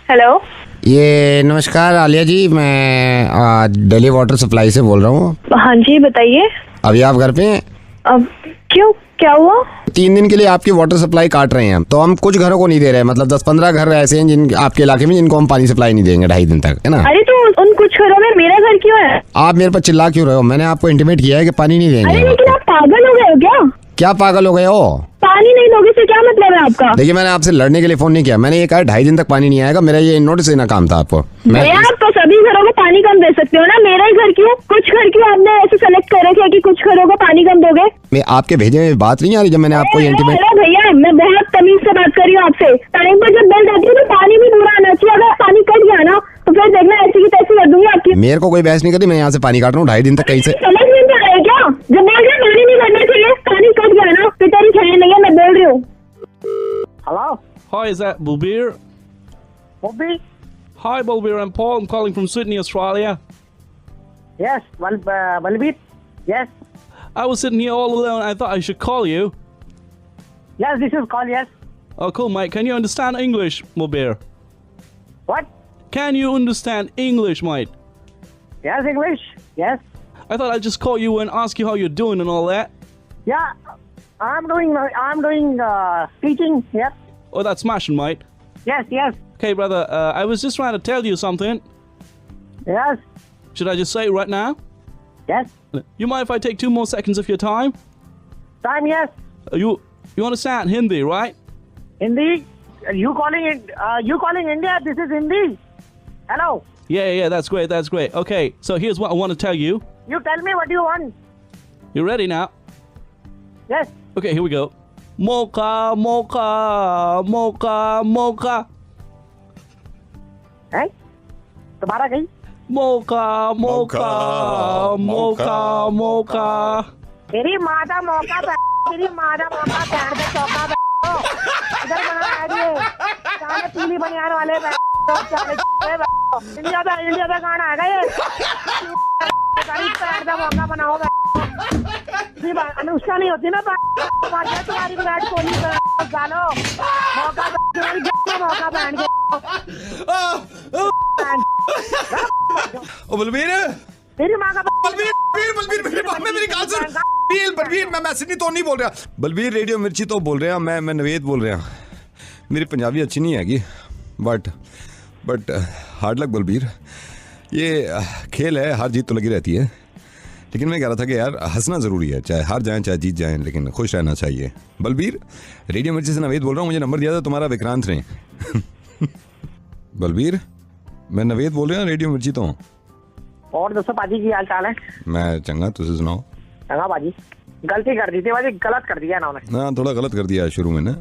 Hello. ये नमस्कार आलिया जी, मैं दिल्ली वाटर सप्लाई से बोल रहा हूँ। हाँ जी, बताइए। अभी आप घर पे हैं? अब क्यों, क्या हुआ? 3 दिन के लिए आपकी वाटर सप्लाई काट रहे हैं हम, तो हम कुछ घरों को नहीं दे रहे हैं। मतलब 10-15 घर ऐसे हैं जिन आपके इलाके में जिनको हम पानी सप्लाई नहीं देंगे 2.5 दिन तक, है ना। अरे तो उन कुछ घरों में मेरा घर क्यों है? आप मेरे पर चिल्ला क्यों रहे हो? मैंने आपको इंटीमेट किया है कि पानी नहीं देंगे। अरे लेकिन आप पागल हो गए हो क्या? क्या पागल हो गए हो? पानी नहीं दोगे से क्या मतलब है आपका? देखिए, मैंने आपसे लड़ने के लिए फोन नहीं किया। मैंने ये कहा 2.5 दिन तक पानी नहीं आएगा। मेरा ये नोटिस देना काम था आपको। आप तो सभी घरों को पानी कम दे सकते हो ना, मेरा ही घर क्यों? कुछ घर क्यों आपने ऐसे सेलेक्ट कर रखे हैं कि कुछ घरों को पानी कम दोगे? मैं आपके भेजे में बात नहीं आ रही जब मैंने आपको इंटीमेट। अरे भैया, मैं बहुत तमीज से बात कर रही हूँ आपसे। टाइम पर जब बिल जाती है तो पानी भी पूरा आना चाहिए। अगर पानी कट गया ना तो फिर देखना ऐसी की तैसी कर दूंगी आपकी। मेरे को कोई बहस नहीं करती। मैं यहाँ से पानी काट रहा हूँ 2.5 दिन तक। कहीं से समझ में नहीं आ रहा है क्या? जब बोल रहे पानी नहीं करना चाहिए, पानी कट गया ना तो तेरी खैर नहीं है, मैं बोल रही हूँ। Hello? Hi, is that Bulbir? Bobby? Hi, Bulbir. I'm Paul. I'm calling from Sydney, Australia. Yes. Balbir? Yes. I was sitting here all alone. I thought I should call you. Yes, this is call, yes. Oh, cool, mate. Can you understand English, Bulbir? What? Can you understand English, mate? Yes, English. Yes. I thought I'd just call you and ask you how you're doing and all that. Yeah. I'm doing teaching. Yes. Oh, that's smashing, mate. Yes, yes. Okay, brother. I was just trying to tell you something. Yes. Should I just say it right now? Yes. You mind if I take 2 more seconds of your time? Time, yes. You understand Hindi, right? Hindi. You calling India? This is Hindi. Hello. Yeah, that's great, that's great. Okay, so here's what I want to tell you. You tell me what you want. You ready now? Yes. Okay, here we go. Mocha, mocha, mocha, mocha. हैं? तुम्हारा कहीं? Mocha, mocha, mocha, mocha. तेरी माता मौका तेरी माता मौका पैर पे चौका इधर बना आइए साले पीली बनियान वाले इंडिया का गाना आएगा ये पैर का मौका बनाओ अनुष्का नहीं होती ना तुम्हारी विराट कोहली गालो मौका पहन के बलबीर, तेरी माँ का बलबीर, मेरी बात सुन। बलबीर, मैं सिडनी तो नहीं बोल रहा। बलबीर रेडियो मिर्ची तो बोल रहे हैं। मैं नवेद बोल रहा। मेरी पंजाबी अच्छी नहीं हैगी, बट हार्ड लक बलबीर। ये खेल है, हार जीत तो लगी रहती है। लेकिन मैं कह रहा था कि यार हंसना ज़रूरी है, चाहे हार जाएं चाहे जीत जाएं, लेकिन खुश रहना चाहिए। बलबीर, रेडियो मिर्ची से नवेद बोल रहा हूँ। मुझे नंबर दिया था तुम्हारा, विक्रांत ने। बलबीर, मैं नवेद बोल रहा हूँ, रेडियो मिर्ची तो। और दोस्तों पाजी की हाल चाल है? मैं चंगा, तुझे सुनाओ। चंगा बाजी। गलती कर दी थी बाजी, गलत कर दिया ना उन्होंने। हाँ, थोड़ा गलत कर दिया शुरू में ना।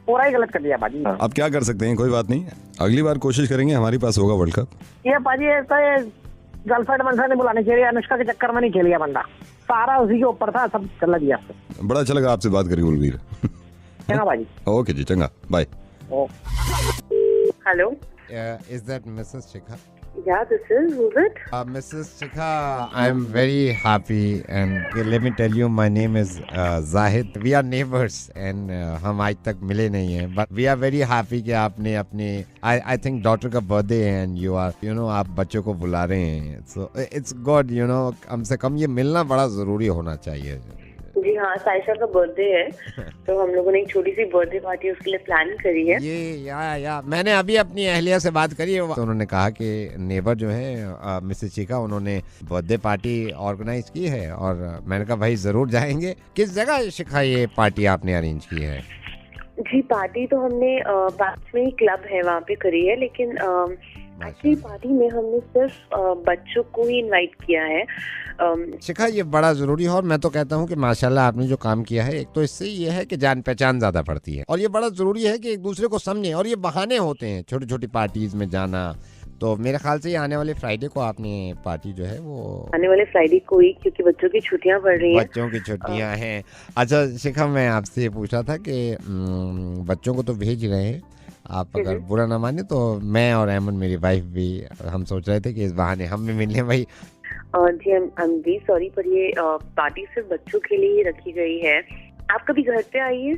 पूरा ही गलत कर दिया बाजी। अब क्या कर सकते हैं, कोई बात नहीं। अगली बार कोशिश करेंगे, हमारे पास होगा वर्ल्ड कप। ये बाजी गर्लफ्रेंड वनफ्रेंड बुलाने के लिए अनुष्का के चक्कर में नहीं खेल गया बंदा, सारा उसी के ऊपर था, सब चला दिया। बड़ा अच्छा लगा आपसे बात करके बलबीर। चंगा बाजी। ओके जी, चंगा, bye. Hello. Is that Mrs. Shikha? Yeah, this is. Who's it? Mrs. Shikha, I'm very happy and let me tell you, my name is Zahid. We are neighbors and हम आज तक मिले नहीं हैं, but we are very happy कि आपने अपने I think daughter का birthday है and you are आप बच्चों को बुला रहे हैं, so it's good, कम से कम ये मिलना बड़ा जरूरी होना चाहिए। जी हाँ, साइशा का बर्थडे है तो हम लोगों ने एक छोटी सी बर्थडे पार्टी उसके लिए प्लान करी है। ये मैंने अभी अपनी अहलिया से बात करी है, तो उन्होंने कहा कि नेबर जो है मिसेस चिका, उन्होंने बर्थडे पार्टी ऑर्गेनाइज की है और मैंने कहा भाई जरूर जाएंगे। किस जगह शिखा ये पार्टी आपने अरेंज की है? जी पार्टी तो हमने पास में ही क्लब है वहाँ पे करी है, लेकिन एक्चुअली पार्टी में हमने सिर्फ बच्चों को ही इनवाइट किया है। शिखा, ये बड़ा जरूरी है और मैं तो कहता हूँ कि माशाल्लाह आपने जो काम किया है, एक तो इससे ये है कि जान पहचान ज्यादा पड़ती है और ये बड़ा जरूरी है कि एक दूसरे को समझें, और ये बहाने होते हैं छोटी छोटी पार्टीज में जाना। तो मेरे ख्याल से ये आने वाले फ्राइडे को आपने पार्टी जो है वो आने वाले फ्राइडे को ही, क्योंकि बच्चों की छुट्टियां पड़ रही हैं। बच्चों की छुट्टियां हैं। अच्छा शिखा, मैं आपसे ये पूछ रहा था कि बच्चों को तो भेज रहे हैं आप, अगर बुरा ना माने तो मैं और अहमद मेरी वाइफ भी, हम सोच रहे थे कि इस बहाने हम भी मिल लें भाई। जी आई एम वी सॉरी, पर ये पार्टी सिर्फ बच्चों के लिए ही रखी गई है। आप कभी घर पे आइए।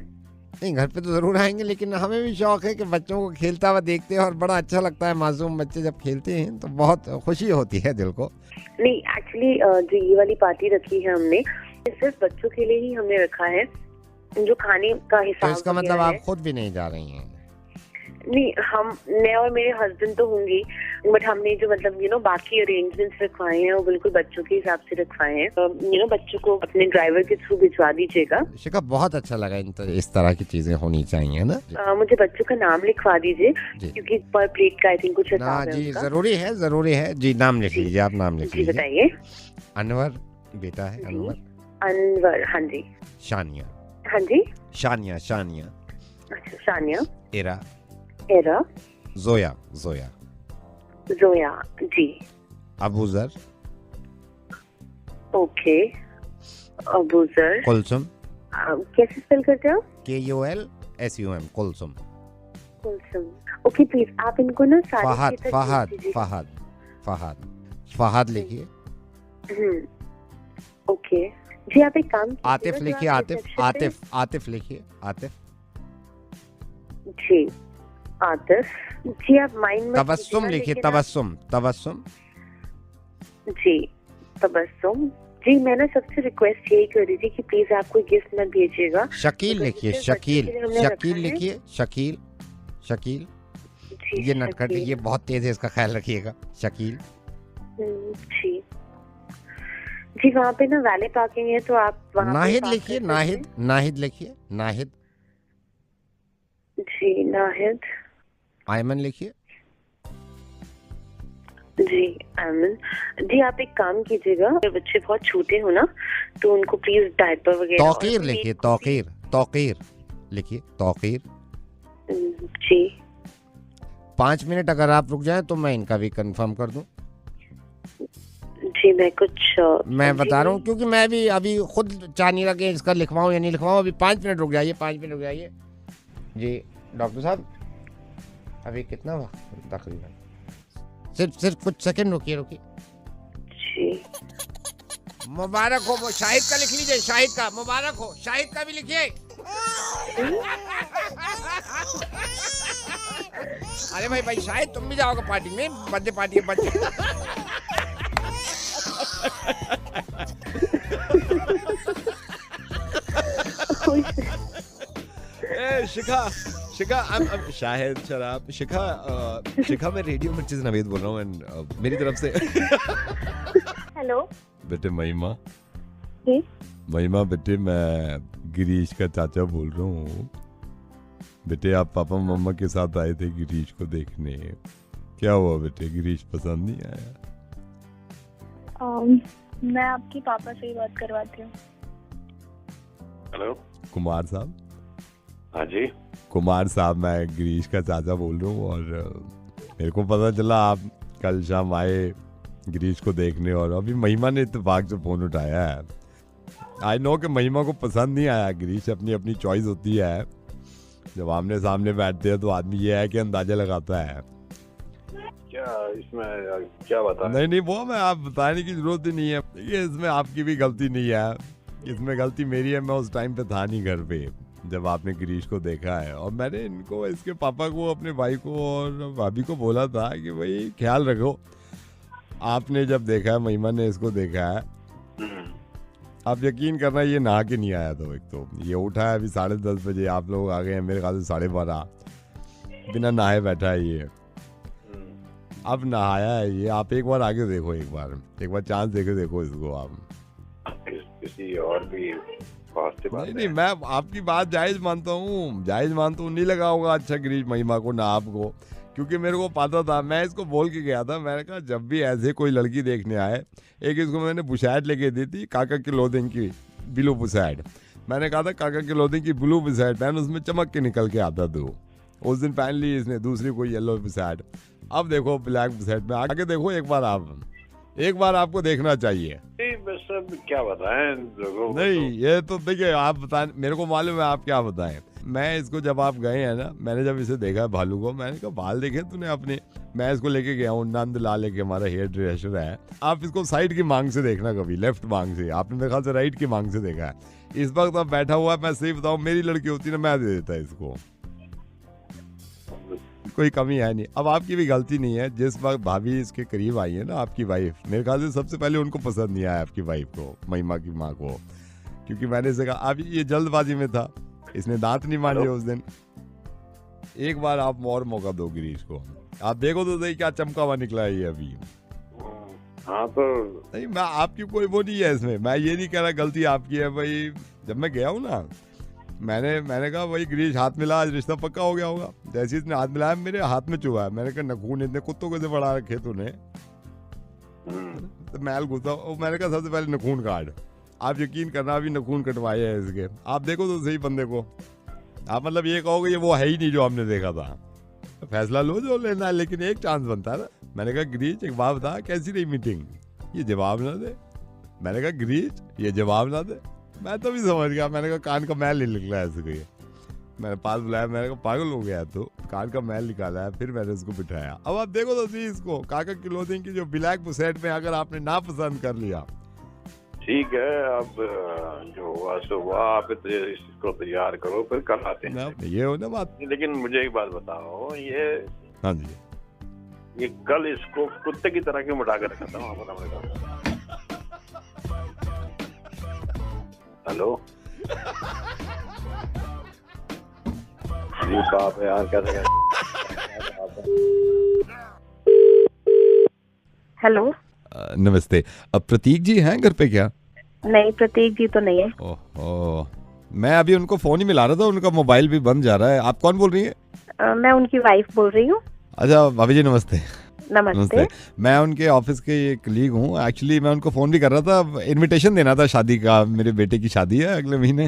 नहीं, घर पे तो जरूर आएंगे, लेकिन हमें भी शौक है कि बच्चों को खेलता हुआ देखते हैं और बड़ा अच्छा लगता है। मासूम बच्चे जब खेलते हैं तो बहुत खुशी होती है दिल को। नहीं, एक्चुअली जो ये वाली पार्टी रखी है हमने, सिर्फ बच्चों के लिए ही हमने रखा है। जो खाने का तो हिसाब इसका मतलब आप खुद भी नहीं जा रही हैं? नहीं, मैं और मेरे हस्बैंड तो होंगे, बट हमने जो मतलब बाकी अरेंजमेंट्स रखवाए हैं वो बिल्कुल बच्चों के हिसाब से रखवाए हैं। बच्चों को अपने ड्राइवर के थ्रू भिजवा दीजिएगा। शिखा, बहुत अच्छा लगा, इस तरह की चीजें होनी चाहिए ना। मुझे बच्चों का नाम लिखवा दीजिए, क्योंकि पर प्लेट का आई थिंक कुछ ना हिसाब है जी, उनका। जरूरी है जी। नाम लिख लीजिए, आप नाम लिख जी लीजिए। बताइए। अनवर बेटा है, अनवर। अनवर, हाँ जी। शानिया। हाँ जी। शानिया। अच्छा, शानिया। एरा। जोया। जी। अबूजर। ओके। अबूजर। कुलसुम। कैसे स्पेल करते हो? KULSUM, Kulsum. Kulsum. Okay, please आप इनको ना सारे फहद लिखिए। ओके जी, आप एक काम कीजिएगा, आतिफ जो लिखिए। आप reception पे- आतिफ लिखिए। आतिफ। जी, आतिफ जी। आप माइंड में तबस्सुम लिखिए। तबस्सुम। जी, तबस्सुम जी। मैं ना सबसे रिक्वेस्ट यही कर रही थी कि प्लीज आप कोई गिफ्ट मत भेजिएगा। शकील लिखिए। शकील लिखिए। शकील। जी, ये नटखट, शकील। ये बहुत तेज है, इसका ख्याल रखिएगा। शकील। जी जी। वहाँ पे ना वैले पार्किंग है, तो आप वहाँ पे नाहिद पार्क लिखिए। कर सकते हैं। नाहिद लिखिए। नाहिद। जी, नाहिद। आयमन लिखिए। जी, आयमन जी। आप एक काम कीजिएगा, अगर बच्चे बहुत छोटे हो ना तो उनको प्लीज डायपर वगैरह। तौकीर लिखिए। तौकीर लिखिए। तौकीर। जी। 5 मिनट अगर आप रुक जाएं तो मैं इनका भी कंफर्म कर दूं। जी, मैं बता रहा हूँ, क्योंकि मैं भी अभी खुद चाह नहीं लगे इसका लिखवाऊं या नहीं लिखवाऊं। अभी 5 मिनट रुक जाइए। जी डॉक्टर साहब, अभी कितना वक्त तकरीबन? सिर्फ कुछ सेकंड रुकिए। जी। मुबारक हो। शाहिद का लिख लीजिए। शाहिद का मुबारक हो। शाहिद का भी लिखिए। अरे भाई शाहिद, तुम भी जाओगे पार्टी में? बर्थडे पार्टी है बच्चे। शिखा शाहिद शराब। शिखा मैं रेडियो मिर्ची से नवेद बोल रहा हूँ, एंड मेरी तरफ से हेलो बेटे महिमा। जी। महिमा बेटे, मैं गिरीश का चाचा बोल रहा हूँ। बेटे आप पापा मम्मा के साथ आए थे गिरीश को देखने, क्या हुआ बेटे, गिरीश पसंद नहीं आया? मैं आपके पापा से ही बात करवाती हूँ। हेलो, कुमार साहब। हाँ जी। कुमार साहब, मैं गिरीश का चाचा बोल रहा हूँ, और मेरे को पता चला आप कल शाम आए गिरीश को देखने, और अभी महिमा ने इत्तेफाक से फोन उठाया है। आई नो कि महिमा को पसंद नहीं आया गिरीश, अपनी चॉइस होती है। जब आमने सामने बैठते हैं तो आदमी ये है कि अंदाजा लगाता है। क्या इसमें क्या बता? नहीं वो मैं आप बताने की जरूरत ही नहीं है। ये इसमें आपकी भी गलती नहीं है, इसमें गलती मेरी है। मैं उस टाइम पे था नहीं घर पे जब आपने गिरीश को देखा है, और मैंने इनको, इसके पापा को, अपने भाई को और भाभी को बोला था कि भाई ख्याल रखो। आपने जब देखा है, महिमा ने इसको देखा है, आप यकीन करना ये नहा के नहीं आया था। एक तो ये उठा है अभी 10:30 बजे, आप लोग आ गए हैं मेरे ख्याल से 12:30, बिना नहाए बैठा है ये। अब नहाया है ये, आप एक बार आगे देखो, एक बार चांस देखो इसको आप। किसी और भी नहीं मैं आपकी बात जायज मानता हूँ, नहीं लगा होगा अच्छा गिरीश महिमा को ना आपको, क्योंकि मेरे को पता था। मैं इसको बोल के गया था, मैंने कहा जब भी ऐसे कोई लड़की देखने आए, एक इसको मैंने बुशैट लेके दी थी, काका की क्लोथिंग की ब्लू बुशैट। मैंने कहा था काका की क्लोथिंग की ब्लू बुशैट पहन, उसमें चमक के निकल के आता था। उस दिन पहन ली इसने दूसरी कोई येलो बुशैट। अब देखो ब्लैक बुशैट में आके देखो एक बार आपको देखना चाहिए। बस अब क्या बताएं लोगों को? नहीं ये तो देखिए, आप बताएं, मेरे को मालूम है आप क्या बताएं। मैं इसको जब आप गए हैं ना, मैंने जब इसे देखा है भालू को, मैंने कहा बाल देखे तूने अपने। मैं इसको लेके गया हूँ, नंद लाल के हमारा हेयर ड्रेसर है। आप इसको साइड की मांग से देखना, कभी लेफ्ट मांग से, आपने मेरे ख्याल से राइट की मांग से देखा है। इस वक्त अब बैठा हुआ है, मैं सही बताऊँ मेरी लड़की होती ना मैं दे देता है इसको, कोई कमी है नहीं। अब आपकी भी गलती नहीं है, जिस वक्त भाभी इसके करीब आई है ना आपकी वाइफ, मेरे ख्याल से सबसे पहले उनको पसंद नहीं आया आपकी वाइफ को, महिमा की माँ को, क्योंकि मैंने इसे कहा अब ये जल्दबाजी में था, इसने दांत नहीं मांजे उस दिन। एक बार आप और मौका दो गिरीश को, आप देखो तो सही क्या चमका हुआ निकला है ये अभी। हाँ तो नहीं, मैं आपकी कोई वो नहीं है इसमें, मैं ये नहीं कह रहा गलती आपकी है भाई। जब मैं गया हूँ ना, मैंने कहा भाई गिरीश हाथ मिला, आज रिश्ता पक्का हो गया होगा। जैसे इसने हाथ मिलाया मेरे हाथ में चुभा है, मैंने कहा नखून इतने कुत्तों को से बढ़ा रखे तूने, तो मैल घुसा। मैंने कहा सबसे पहले नखून काट। आप यकीन करना अभी नखून कटवाए हैं इसके, आप देखो तो सही बंदे को, आप मतलब ये कहोगे ये वो है ही नहीं जो हमने देखा था। फैसला लो जो लेना है, लेकिन एक चांस बनता है ना। मैंने कहा गिरीश एक बात बता, कैसी रही मीटिंग? ये जवाब ना दे। मैंने कहा गिरीश ये जवाब ना दे। मैं तो भी समझ गया, मैंने कहा कान का मैल नहीं निकला ऐसे कोई। मैंने पास बुलाया, मैंने कहा पागल हो गया तो, कान का मैल निकाला है। फिर मैंने उसको बिठाया। अब आप देखो तो सही इसको, काका क्लोथिंग की जो ब्लैक बुसेट में अगर आपने ना पसंद कर लिया, ठीक है, अब जो हुआ सो हुआ, आप इसको तैयार करो, फिर कल आते हैं। ये हो ना बात। लेकिन मुझे एक बात बताओ, ये हाँ जी, ये कल इसको कुत्ते की तरह क्यों उठा कर रखा था? हेलो अरे बाप है यार, कैसे हेलो नमस्ते। अब प्रतीक जी हैं घर पे क्या? नहीं, प्रतीक जी तो नहीं है। ओह, मैं अभी उनको फोन ही मिला रहा था, उनका मोबाइल भी बंद जा रहा है। आप कौन बोल रही हैं? मैं उनकी वाइफ बोल रही हूँ। अच्छा भाभी जी नमस्ते। नमस्ते। मैं उनके ऑफिस के कलीग हूँ। एक्चुअली मैं उनको फोन भी कर रहा था, इनविटेशन देना था शादी का, मेरे बेटे की शादी है अगले महीने।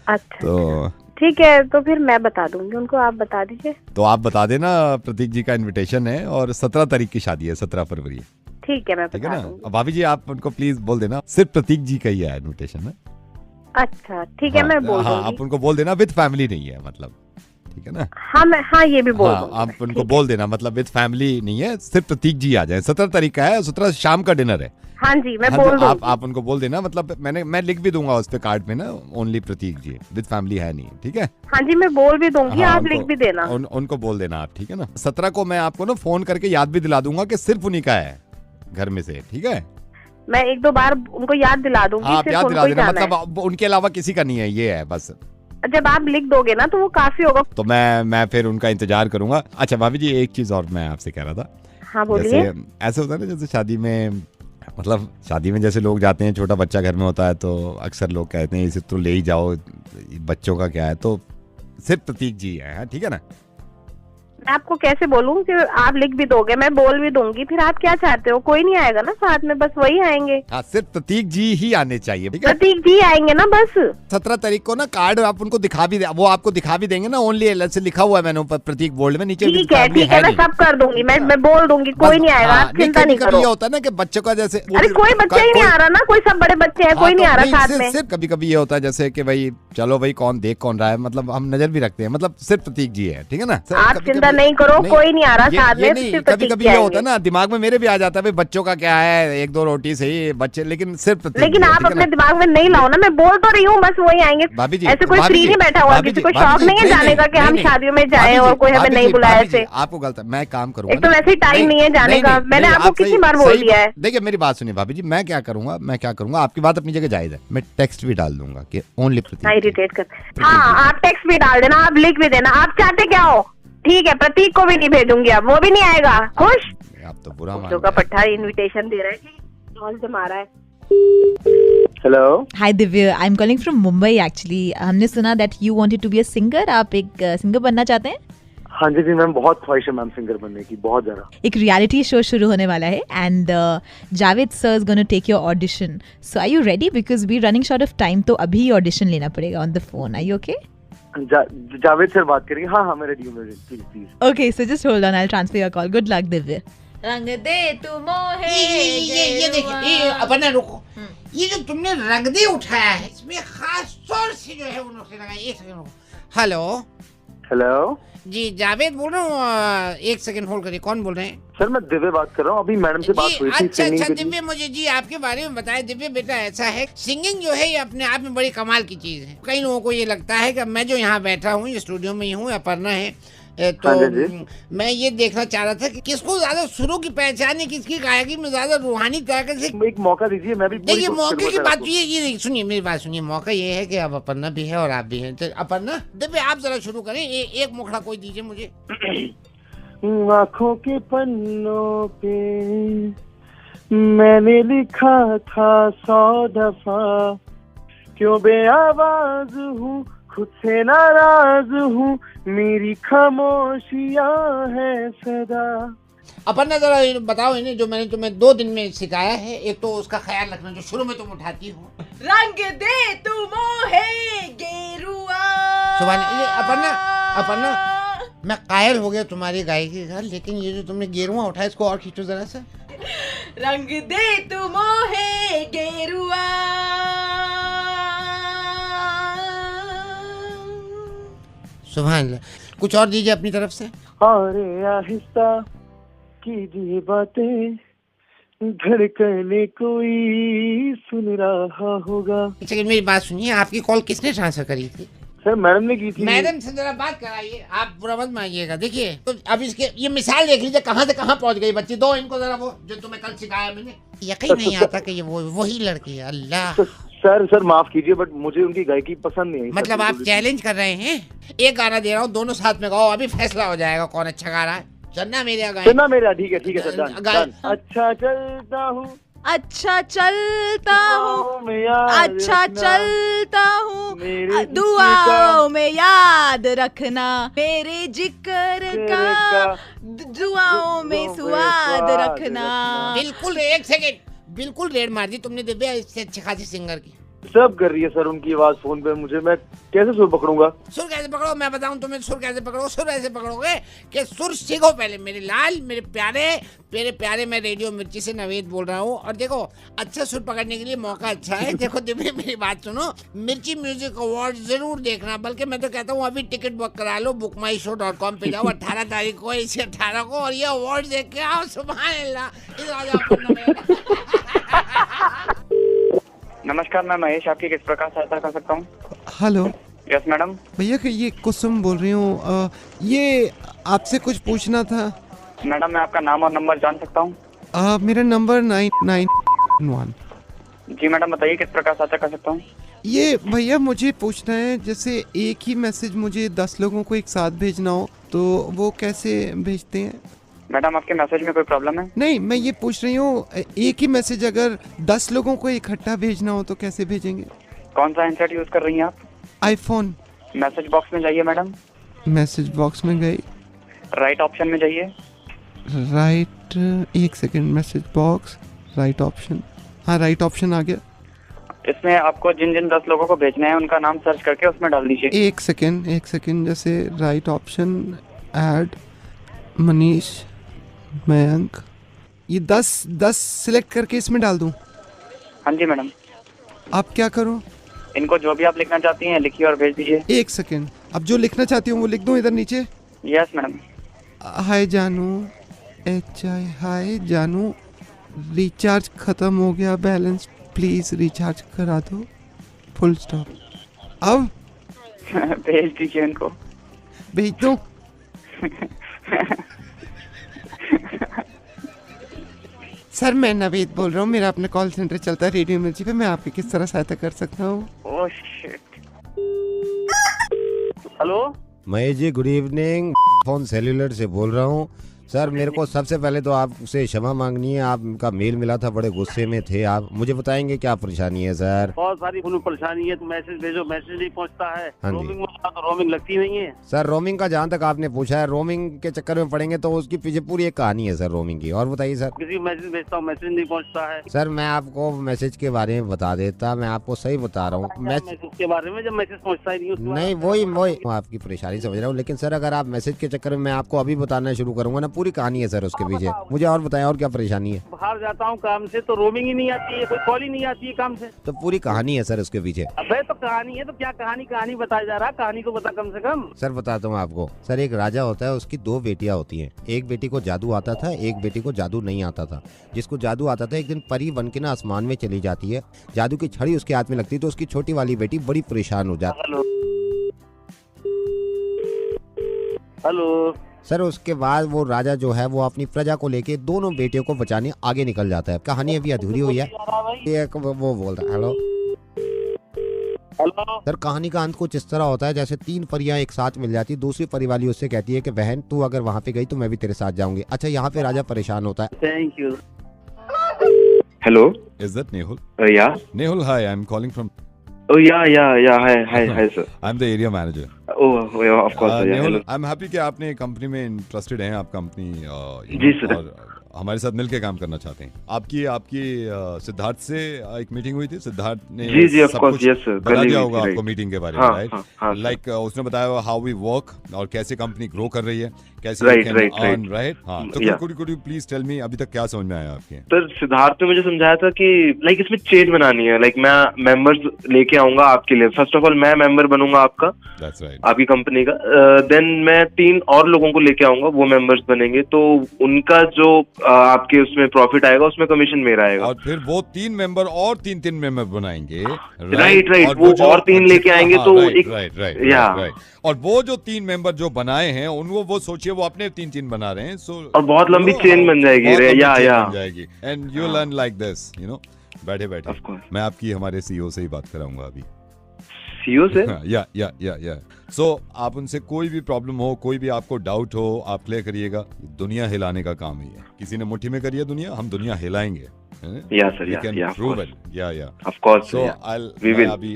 अच्छा तो ठीक है, तो फिर मैं बता दूंगी उनको, आप बता दीजिए। तो आप बता देना, प्रतीक जी का इनविटेशन है और 17 तारीख की शादी है, 17 फरवरी। ठीक है, मैं ठीक है बता ना? दूंगी। अब भाभी जी आप उनको प्लीज बोल देना, सिर्फ प्रतीक जी का ही है इनविटेशन है। अच्छा ठीक है, मैं बोल हाँ, दूंगी। आप उनको बोल देना विद फैमिली नहीं है, मतलब ठीक है ना? हाँ ये भी बोल हाँ, दूंगी। आप उनको बोल देना, मतलब विद फैमिली नहीं है, सिर्फ प्रतीक जी आ जाए। 17 तारीख का है, 17 शाम का डिनर है। हाँ जी, मैं हाँ, बोल दूंगी। आप उनको बोल देना, मतलब मैं लिख भी दूंगा उस पे कार्ड पे ना, only Pratik ji, with family है नहीं, ठीक है? हाँ जी, मैं बोल भी दूंगी, हाँ, आप लिख भी देना। उनको बोल देना आप, ठीक है ना? 17 को मैं आपको ना फोन करके याद भी दिला दूंगा कि सिर्फ उन्हीं का है घर में से, ठीक है? मैं एक दो बार उनको याद दिला दूंगी। आप सिर्फ याद उनको दिला ही देना, जाना है। मतलब उनके अलावा किसी का नहीं है, ये है बस। जब आप लिख दोगे ना तो वो काफी होगा। तो मैं फिर उनका इंतजार करूंगा। अच्छा भाभी जी एक चीज और मैं आपसे कह रहा था। हाँ बोलिए। जैसे ऐसे होता है ना, जैसे शादी में, मतलब शादी में जैसे लोग जाते हैं, छोटा बच्चा घर में होता है, तो अक्सर लोग कहते हैं इसे तो ले ही जाओ, बच्चों का क्या है, तो सिर्फ प्रतीक जी है, ठीक है ना? मैं आपको कैसे बोलूं कि आप लिख भी दोगे, मैं बोल भी दूंगी, फिर आप क्या चाहते हो? कोई नहीं आएगा ना साथ में, बस वही आएंगे। हाँ, सिर्फ प्रतीक जी ही आने चाहिए, ठीक है? प्रतीक जी आएंगे ना बस। 17 तारीख को ना कार्ड आप उनको दिखा भी वो आपको दिखा भी देंगे ना, ओनली एल से लिखा हुआ है मैंने ऊपर प्रतीक बोल्ड में, नीचे ठीक है, मैं सब कर दूंगी, मैं बोल दूंगी, कोई नहीं आएगा, आप चिंता नहीं करो। ये होता है ना कि बच्चों का जैसे, अरे कोई बच्चा ही नहीं आ रहा ना, कोई सब बड़े बच्चे हैं, कोई नहीं आ रहा साथ में। सिर्फ कभी कभी ये होता है जैसे कि भाई चलो भाई कौन देख कौन रहा है, मतलब हम नजर भी रखते हैं, मतलब सिर्फ प्रतीक जी है, ठीक है ना? आप चिंता नहीं करो, कोई नहीं आ रहा साथ में, सिर्फ कभी कभी ये होता है ना, दिमाग में मेरे भी आ जाता है भाई बच्चों का क्या है, एक दो रोटी सही बच्चे, लेकिन सिर्फ लेकिन आप अपने दिमाग में नहीं लाओ ना, मैं बोल तो रही हूँ, बस वही आएंगे। भाभी जी, ऐसे कोई फ्री नहीं बैठा हुआ, किसी को शौक नहीं है जाने का कि हम शादियों में जाएं और कोई हमें नहीं बुलाया ऐसे। आपको गलत है, मैं काम करूंगा, एक तो वैसे ही टाइम नहीं है जाने का, मैंने आपको कितनी बार बोल दिया है। देखिए मेरी बात सुनिए भाभी जी, मैं क्या करूंगा, आपकी बात अपनी जगह जायज है, मैं टेक्स्ट भी डाल दूंगा कि ओनली प्रतीक। इरिटेट कर, हाँ आप टेक्स्ट भी डाल देना, आप लिख भी देना, आप चाहते क्या हो? ठीक है, प्रतीक को भी नहीं भेजूंगी, अब वो भी नहीं आएगा। खुश? आप तो बुरा मान जो का पट्टा इनविटेशन दे रहा है, कॉल से मारा है। Hello, hi Divya, I am calling from Mumbai actually. हमने सुना that you wanted to be a singer, आप एक सिंगर बनना चाहते हैं? हाँ जी मैम, बहुत ख्वाहिश है मैम सिंगर बनने की, बहुत ज्यादा। एक रियलिटी शो शुरू होने वाला है and Javed sir is gonna take your audition, so are you ready? Because we running short of time, तो अभी ऑडिशन लेना पड़ेगा on the phone. Are you okay? Javed sir बात करेंगे? हाँ मैं रेडी हूँ, please please. Okay, so just hold on, I will transfer your call. Good luck Divya. रंग दे तू मोहे, ये देखिए, अपना रुको, ये जो तुमने रंग दे उठाया है, इसमें खास तौर से जो है उन्होंने लगाया, एक सेकंड रुको, हेलो हेलो जी, जावेद बोल रहा हूँ। एक सेकंड होल्ड करिए। कौन बोल रहे हैं? सर मैं दिव्य बात कर रहा हूँ, अभी मैडम से बात हुई थी अच्छा सिंगिंग अच्छा के लिए। दिव्य, मुझे जी आपके बारे में बताएं। दिव्य बेटा, ऐसा है, सिंगिंग जो है ये अपने आप में बड़ी कमाल की चीज है। कई लोगों को ये लगता है कि मैं जो यहाँ बैठा हूँ, ये स्टूडियो में ही हूँ, अपर्णा है, तो हाँ जी। मैं ये देखना चाह रहा था कि किसको ज्यादा सुरों की पहचान है, किसकी गायकी में ज्यादा रूहानी तरीके से। एक मौका दीजिए, मैं भी पूरी देखिए, कोशिश मौके की करूंगा बात सर ये सुनिए, मेरी बात सुनिए। मौका ये है कि अब अपर्णा भी है और आप भी हैं। तो अपर्णा, दिव्य आप जरा शुरू करें। एक मुखड़ा कोई दीजिए मुझे। आपको। आँखों के पन्नों पे मैंने लिखा था 100 दफा, क्यों बेआवाज हूँ, खुद से नाराज हूँ, मेरी खामोशियाँ है सदा। अपर्णा, जरा बताओ इन्हें जो मैंने तुम्हें 2 दिन में सिखाया है। एक तो उसका ख्याल रखना जो शुरू में तुम उठाती हो। रंग दे तू मोहे गेरुआ। अपर्णा, मैं कायल हो गया तुम्हारी गायकी का, लेकिन ये जो तुमने गेरुआ उठाया, इसको और खींचो जरा सा। रंग दे तू मोहे गेरुआ। सुभान अल्लाह। कुछ और दीजिए अपनी तरफ से। और आहिस्ता कीजिए बातें, धड़कने कोई सुन रहा होगा। एक सेकंड, मेरी बात सुनिए। आपकी कॉल किसने ट्रांसफर करी थी? सर मैडम ने की थी। मैडम से जरा बात कराइए, आप बुरा मत मानिएगा। देखिए, तो अब इसके ये मिसाल देख लीजिए कहाँ से कहाँ पहुँच गई बच्ची। दो इनको जरा वो जो तुम्हें कल सिखाया मैंने। यकीन नहीं आता कि ये वही लड़की है। अल्लाह। सर माफ कीजिए, बट मुझे उनकी गायकी पसंद नहीं आई। मतलब आप चैलेंज कर रहे हैं? एक गाना दे रहा हूँ, दोनों साथ में गाओ, अभी फैसला हो जाएगा कौन अच्छा गा रहा है। चन्ना मेरा गाए। चन्ना मेरा, ठीक है सर, डन। अच्छा चलता हूँ, अच्छा चलता हूँ, अच्छा चलता हूँ, दुआओं में याद रखना, मेरे जिक्र का दुआओं में स्वाद रखना। बिल्कुल, एक सेकंड, बिल्कुल रेड मार दी तुमने दिव्या इससे अच्छी खासी सिंगर की। सब कर रही है सर उनकी आवाज फोन पे, मुझे मैं कैसे सुर पकड़ूंगा? सुर कैसे पकड़ो, मैं बताऊं तुम्हें सुर कैसे पकड़ो। सुर ऐसे पकड़ोगे कि सुर सीखो पहले मेरे लाल, मेरे प्यारे। मैं रेडियो मिर्ची से नवेद बोल रहा हूँ। और देखो, अच्छा सुर पकड़ने के लिए मौका अच्छा है। देखो दिव्य, मेरी बात सुनो, मिर्ची म्यूजिक अवार्ड जरूर देखना, बल्कि मैं तो कहता हूँ अभी टिकट बुक करा लो, bookmyshow.com पे जाओ। 18 तारीख को, इसे 18 को, और ये अवार्ड देख के आओ। सुभान अल्लाह। नमस्कार, मैं महेश आपकी किस प्रकार सहायता कर सकता हूँ? हेलो। Yes madam. भैया ये कुसुम बोल रही हूँ। ये आपसे कुछ पूछना था। मैडम, मैं आपका नाम और नंबर जान सकता हूँ? मेरा नंबर 991। जी मैडम, बताइए किस प्रकार सहायता कर सकता हूँ? ये भैया मुझे पूछना है, जैसे एक ही मैसेज मुझे 10 लोगों को एक साथ भेजना हो तो वो कैसे भेजते हैं? मैडम, आपके मैसेज में कोई प्रॉब्लम है? नहीं, मैं ये पूछ रही हूँ, एक ही मैसेज अगर 10 लोगों को इकट्ठा भेजना हो तो कैसे भेजेंगे? कौन सा हैंडसेट यूज कर रही हैं आप? आईफोन। मैसेज बॉक्स में जाइए मैडम। मैसेज बॉक्स में गई, राइट ऑप्शन में जाइए। राइट, एक second, message box, right option. हाँ, राइट ऑप्शन आ गया। इसमें आपको जिन जिन 10 लोगों को भेजना है उनका नाम सर्च करके उसमें डाल दीजिए। एक सेकंड, जैसे right option, add Manish, Mayank, ये 10 सिलेक्ट करके इसमें डाल दूं? हाँ जी मैडम। आप क्या करूं? इनको जो भी आप लिखना चाहती हैं लिखिए और भेज दीजिए। एक सेकंड, अब जो लिखना चाहती हूँ वो लिख दूं इधर नीचे? Yes madam. हाय जानू, HI, हाय जानू, रिचार्ज खत्म हो गया, बैलेंस प्लीज रिचार्ज करा दो, फुल स्टॉप। अब भेज दीजिए इनको। भेज दो? सर मैं नवेद बोल रहा हूँ, मेरा अपना कॉल सेंटर चलता है रेडियो मिर्ची पे, मैं आपकी किस तरह सहायता कर सकता हूँ? Oh shit. Hello Mahesh ji, good evening. Phone cellular से बोल रहा हूँ। सर मेरे को सबसे पहले तो आपसे क्षमा मांगनी है, आपका मेल मिला था, बड़े गुस्से में थे आप। मुझे बताएंगे क्या परेशानी है सर? बहुत सारी परेशानी है, तो मैसेज भेजो, मैसेज नहीं पहुंचता है। हाँ जी। रोमिंग में तो रोमिंग लगती नहीं है सर। रोमिंग का जहाँ तक आपने पूछा है, रोमिंग के चक्कर में पड़ेंगे तो उसकी पीछे पूरी एक कहानी है सर रोमिंग की। और बताइए सर। किसी को मैसेज भेजता हूँ, मैसेज नहीं पहुँचता है। सर मैं आपको मैसेज के बारे में बता देता, मैं आपको सही बता रहा हूँ। मैसेज के बारे में, जब मैसेज पहुँचता ही नहीं नहीं, वही आपकी परेशानी समझ रहा हूँ, लेकिन सर अगर आप मैसेज के चक्कर में मैं आपको अभी बताना शुरू करूंगा ना पूरी कहानी है सर उसके पीछे, मुझे और बताएं और क्या परेशानी है। बाहर जाता हूँ काम से तो रोमिंग ही नहीं आती है, कोई कॉल ही नहीं आती है काम से। तो पूरी कहानी है सर उसके पीछे। अबे तो कहानी है तो क्या कहानी बताया जा रहा है, कहानी को बता कम से कम। सर बताता हूँ आपको। सर एक राजा होता है, उसकी 2 बेटियां होती हैं। एक बेटी को जादू आता था, एक बेटी को जादू नहीं आता था। जिसको जादू आता था एक दिन परी बन के ना आसमान में चली जाती है, जादू की छड़ी उसके हाथ में लगती है तो उसकी छोटी वाली बेटी बड़ी परेशान हो जाती है। हेलो सर उसके बाद वो राजा जो है वो अपनी प्रजा को लेके दोनों बेटियों को बचाने आगे निकल जाता है। कहानी अभी अधूरी हुई है। एक वो बोल रहा है हेलो सर, कहानी का अंत कुछ इस तरह होता है जैसे 3 परियां एक साथ मिल जाती, दूसरी परी वाली उससे कहती है कि बहन तू अगर वहाँ पे गई तो मैं भी तेरे साथ जाऊंगी। अच्छा यहाँ पे राजा परेशान होता है। Thank you. Hello. Is that Nehul? Yeah. Nehul, hi. I'm calling from. Oh yeah. Hi sir. I'm the area manager. Oh yeah, of course. Yeah, Nehul, hello. I'm happy कि आपने कंपनी में इंटरेस्टेड हैं, आप company जी sir. और हमारे साथ मिलके काम करना चाहते हैं। आपकी सिद्धार्थ से एक मीटिंग हुई थी, सिद्धार्थ ने जी ऑफ कोर्स यस सर बता दिया होगा आपको मीटिंग के बारे में, राइट? लाइक उसने बताया हाउ वी वर्क और कैसे कंपनी ग्रो कर रही है, कैसे राइट। हाँ तो could you please tell me अभी तक क्या समझ में आया आपके? सर सिद्धार्थ ने मुझे समझाया था कि लाइक इसमें चेन बनानी है, लाइक मैं मेंबर्स लेके आऊंगा आपके लिए। फर्स्ट ऑफ ऑल मैं मेंबर बनूंगा आपका, आपकी कंपनी का। देन मैं 3 और लोगों को लेके आऊंगा, वो मेंबर्स बनेंगे, तो उनका जो आपके उसमें प्रॉफिट आएगा उसमें कमीशन मेरा आएगा। और फिर वो 3 मेंबर और 3 मेंबर बनाएंगे, राइट। वो और 3 लेके आएंगे तो राइट। और वो जो 3 मेंबर जो बनाए हैं उनको वो सोचिए वो अपने 3 बना रहे हैं, सो और बहुत लंबी चेन बन जाएगी। And you learn like this, you know. बैठे मैं आपकी हमारे सीईओ से ही बात कराऊंगा अभी। सीईओ से? या सो आप उनसे कोई भी प्रॉब्लम हो, कोई भी आपको डाउट हो, आप क्लियर करिएगा। दुनिया हिलाने का काम ही है, किसी ने मुट्ठी में करी है दुनिया, हम दुनिया हिलाएंगे।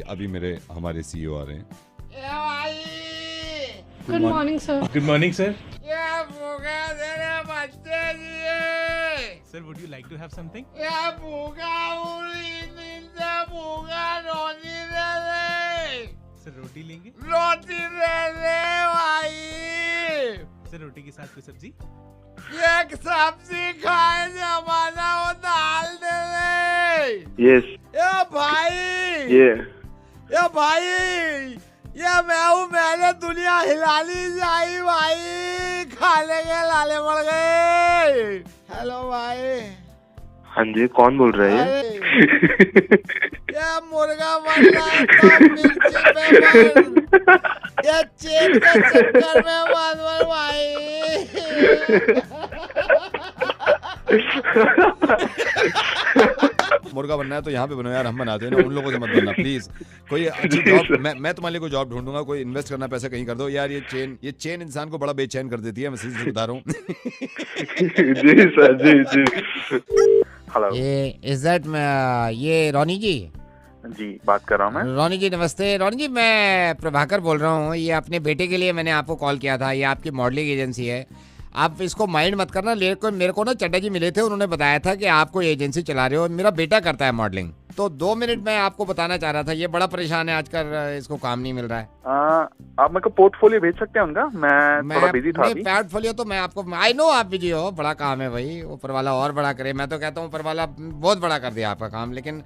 अभी मेरे हमारे सीईओ आ रहे हैं। Good morning sir. Good morning sir. Sir, would you like to have something? Sir, रोटी लेंगे? रोटी ले ले भाई। सर रोटी के साथ कोई सब्जी? एक सब्जी खाए जमाना हो दाल दे ले। यस। ये भाई ये मैं हूँ, मैंने दुनिया हिलानी चाहिए भाई, खाने के लाले पड़ गए। हेलो भाई। हाँ जी कौन बोल रहा है? ये मुर्गा बन रहा है तो मिर्ची पे बन, ये चेन के चक्कर में बन भाई। मुर्गा बनना है तो यहाँ पे बनो यार, हम बनाते हैं ना, उन लोगों से मत बनना प्लीज। कोई अच्छी जॉब मैं तुम्हारे लिए कोई जॉब ढूंढूंगा, कोई इन्वेस्ट करना पैसा कहीं कर दो यार। ये चेन इंसान को बड़ा बेचैन कर देती है, मैं सीधे बता रहा हूँ। जी सर जी। हेलो इज दैट ये रोनी जी बात कर रहा हूँ मैं। रोनी जी नमस्ते। रोनी जी मैं प्रभाकर बोल रहा हूँ, ये अपने बेटे के लिए मैंने आपको कॉल किया था, ये आपकी मॉडलिंग एजेंसी है। आप इसको माइंड मत करना, मेरे को ना चड्डा जी मिले थे, उन्होंने बताया था कि आप कोई एजेंसी चला रहे हो, मेरा बेटा करता है मॉडलिंग, तो 2 मिनट मैं आपको बताना चाह रहा था। ये बड़ा परेशान है आजकल, इसको काम नहीं मिल रहा है। आप मेरे को पोर्टफोलियो भेज सकते हैं उनका? मैं थोड़ा बिजी था अभी। पोर्टफोलियो तो मैं आपको, आई नो आप बिजी हो, बड़ा काम है भाई, ऊपर वाला और बड़ा करे। मैं तो कहता हूँ ऊपर वाला बहुत बड़ा कर दिया आपका काम, लेकिन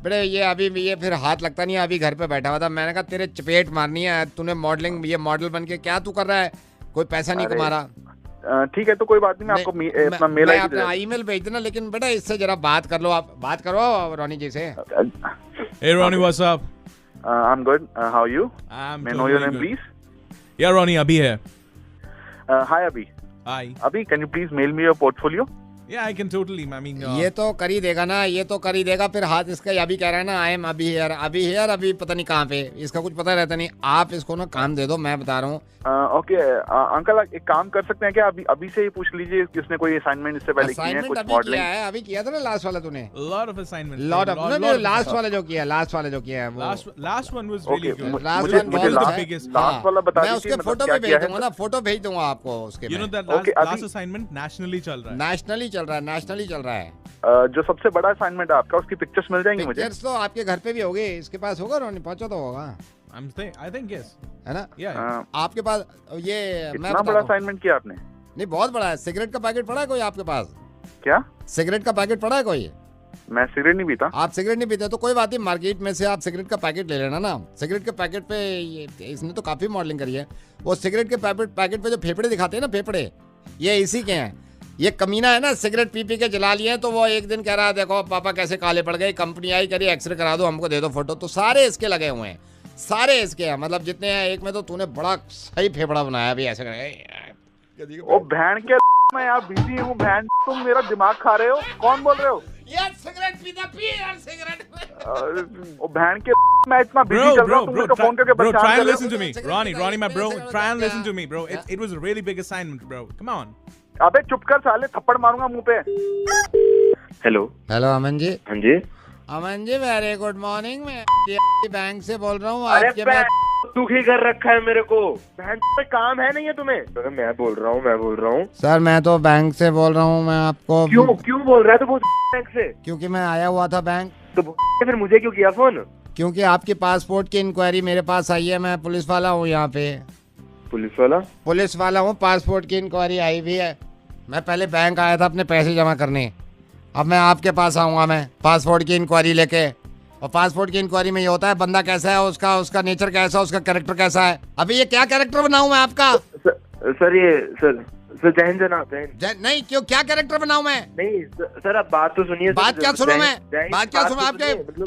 बड़े ये अभी ये फिर हाथ लगता नहीं है। अभी घर पे बैठा हुआ था, मैंने कहा तेरे चपेट मारनी है, तूने मॉडलिंग ये मॉडल बन के क्या तू कर रहा है, कोई पैसा नहीं कमा रहा। ठीक है तो कोई बात नहीं, मैं आपको अपना मेल आईडी अपना ईमेल भेज देना, लेकिन बेटा इससे जरा बात कर लो, आप बात करो रोनी जी से। Hey Ronnie, what's up? I'm good. How are you? May I know your name, please? Yeah, Ronnie, Abhi here. Hi, Abhi. Hi. Abhi, can you please mail me your portfolio? Yeah, I can totally. I mean, ये तो कर ही देगा ना, ये तो कर ही देगा। फिर हाथ इसका अभी कह रहा है ना, आई एम अभी हेयर, अभी पता नहीं कहाँ पे, इसका कुछ पता रहता नहीं। आप इसको ना काम दे दो, मैं बता रहा हूँ। ओके अंकल एक काम कर सकते हैं क्या, अभी से ही पूछ लीजिए किसने कोई असाइनमेंट इससे पहले किया है? कुछ मॉडलिंग है अभी किया था ना लास्ट वाला तूने? lot of assignments. lot of no last वाला जो किया है वो last one was really good. Last one बहुत अच्छा। लास्ट वाला बता दीजिए, मैं उसके फोटो भी भेज दूंगा ना, फोटो भेज दूंगा आपको उसके। You know that last assignment nationally चल रहा है। नेशनली चल रहा है। जो सबसे बड़ा असाइनमेंट है आपका, उसकी पिक्चर्स मिल जाएंगी मुझे? पिक्चर्स तो आपके घर पे भी होगी, इसके पास होगा रोनी, पहुंचा तो होगा। I think yes. है ना? Yeah. आपके पास ये कितना बड़ा असाइनमेंट किया आपने? नहीं बहुत बड़ा है। सिगरेट का पैकेट पड़ा है कोई आपके पास? क्या सिगरेट का पैकेट पड़ा है कोई? मैं सिगरेट नहीं पीता। आप सिगरेट नहीं पीते तो कोई बात नहीं, मार्केट में से आप सिगरेट का पैकेट ले लेना ना। सिगरेट के पैकेट पे इसने तो काफी मॉडलिंग करी है। वो सिगरेट के पैकेट पे जो फेफड़े दिखाते हैं ना, फेफड़े, ये इसी के हैं। ये कमीना है ना, सिगरेट पी के जला लिए। तो वो एक दिन कह रहा है देखो पापा कैसे काले पड़ गए, कंपनी आई करी एक्सरे करा दो, हमको दे दो फोटो। तो सारे इसके लगे हुए हैं, सारे इसके हैं, मतलब जितने हैं। एक में तो तूने बड़ा सही फेफड़ा बनाया अभी ऐसे करे। ओ बहन के मैं यार बिजी हूँ बहन, तुम मेरा दिमाग खा रहे हो। कौन बोल रहे हो? यार सिगरेट पीता पी यार सिगरेट। ओ बहन के मैं इतना बिजी चल रहा हूँ, तुम मेरे को फोन करके bro, परेशान try कर and रहे listen to me. हो। Ronnie, my bro, try and listen to me, bro. It was a really big assignment, bro. Come on. अबे चुप कर साले, थप्पड़ मारूंगा मुंह पे। Hello hello Aman ji. हाँ जी। Aman ji very good morning. मैं बैंक से बोल रहा हूँ। अरे आपके दुखी कर रखा है मेरे को। बहन पे काम है नहीं है तुम्हें? तो मैं बोल रहा हूँ सर, मैं तो बैंक से बोल रहा हूँ। मैं आपको क्यों बोल रहा है? तो वो बैंक से क्योंकि मैं आया हुआ था बैंक। तो फिर मुझे क्यों किया फोन? क्योंकि आपकी पासपोर्ट की इंक्वायरी मेरे पास आई है। मैं पुलिस वाला हूँ यहाँ पे। पुलिस वाला हूँ, पासपोर्ट की इंक्वायरी आई हुई है। मैं पहले बैंक आया था अपने पैसे जमा करने, अब मैं आपके पास आऊँगा मैं पासपोर्ट की इंक्वायरी लेके। और पासपोर्ट की इंक्वायरी में ये होता है बंदा कैसा है, उसका नेचर कैसा है, उसका कैरेक्टर कैसा है। अभी ये क्या कैरेक्टर बनाऊं मैं आपका? सर जय हिंद जनाब। नहीं क्यों, क्या कैरेक्टर बनाऊं मैं? नहीं सर आप बात तो सुनिए। बात क्या सुनूं मैं? बात क्या सुनूं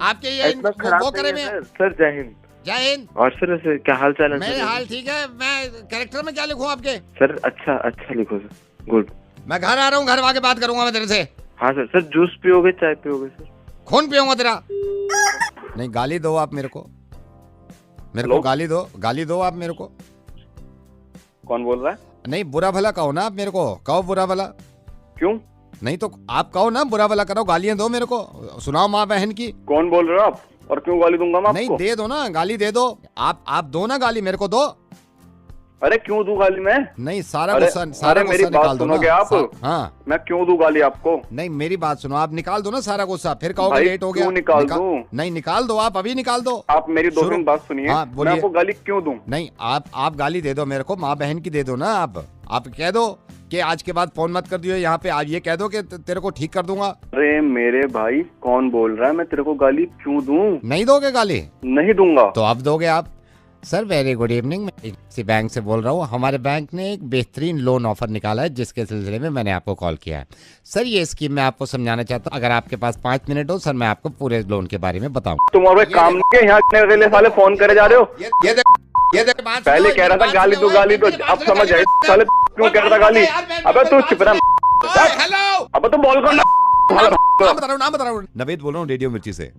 आपके ये वो करे में? सर जय हिंद। जय हिंद। और सर क्या हाल चाल है? मेरे हाल ठीक है। मैं कैरेक्टर में क्या लिखूं आपके? सर अच्छा लिखो सर। गुड। मैं घर आ रहा हूँ, घर आके बात करूंगा मैं तेरे से। हाँ सर जूस पियोगे चाय पियोगे सर? खून पियूंगा तेरा। नहीं गाली दो आप मेरे को, गाली दो आप मेरे को। कौन बोल रहा है? नहीं बुरा भला कहो ना आप मेरे को, कहो बुरा भला। क्यों? नहीं तो आप कहो ना बुरा भला करो, गालियां दो मेरे को, सुनाओ माँ बहन की। कौन बोल रहे हो आप और क्यों गाली दूंगा मैं? नहीं दे दो ना गाली, दे दो आप दो ना गाली मेरे को दो। अरे क्यों दूं गाली मैं? नहीं सारा गुस्सा मेरी बात सुनोगे आप? हाँ मैं क्यों दूं गाली आपको? नहीं मेरी बात सुनो, आप निकाल दो ना सारा गुस्सा, फिर कहोगे लेट हो गया। क्यों निकाल दूं? नहीं निकाल दो, आप अभी निकाल दो। आप मेरी दो मिनट बात सुनिए। मैं आपको गाली क्यों दूं? नहीं आप गाली दे दो मेरे को, माँ बहन की दे दो ना। आप कह दो कि आज के बाद फोन मत कर दियो यहाँ पे। आप ये कह दो कि तेरे को ठीक कर दूंगा। अरे मेरे भाई कौन बोल रहा है? मैं तेरे को गाली क्यों दूं? नहीं दोगे गाली? नहीं दूंगा। तो आप दोगे आप। सर वेरी गुड इवनिंग, मैं इसी बैंक से बोल रहा हूँ। हमारे बैंक ने एक बेहतरीन लोन ऑफर निकाला है जिसके सिलसिले में मैंने आपको कॉल किया है। सर ये स्कीम मैं आपको समझाना चाहता हूँ, अगर आपके पास 5 मिनट हो सर मैं आपको पूरे लोन के बारे में बताऊँ। तुम और काम के यहाँ साले फोन करे जा रहे हो। ये पहले कह रहा था गाली दो, अब समझ आए साले क्यों कह रहा था गाली। अबे तू चुप रहा। हेलो अब तुम बोल कर नाम बता रहा हूँ। नवेद बोल रहा हूँ रेडियो मिर्ची से।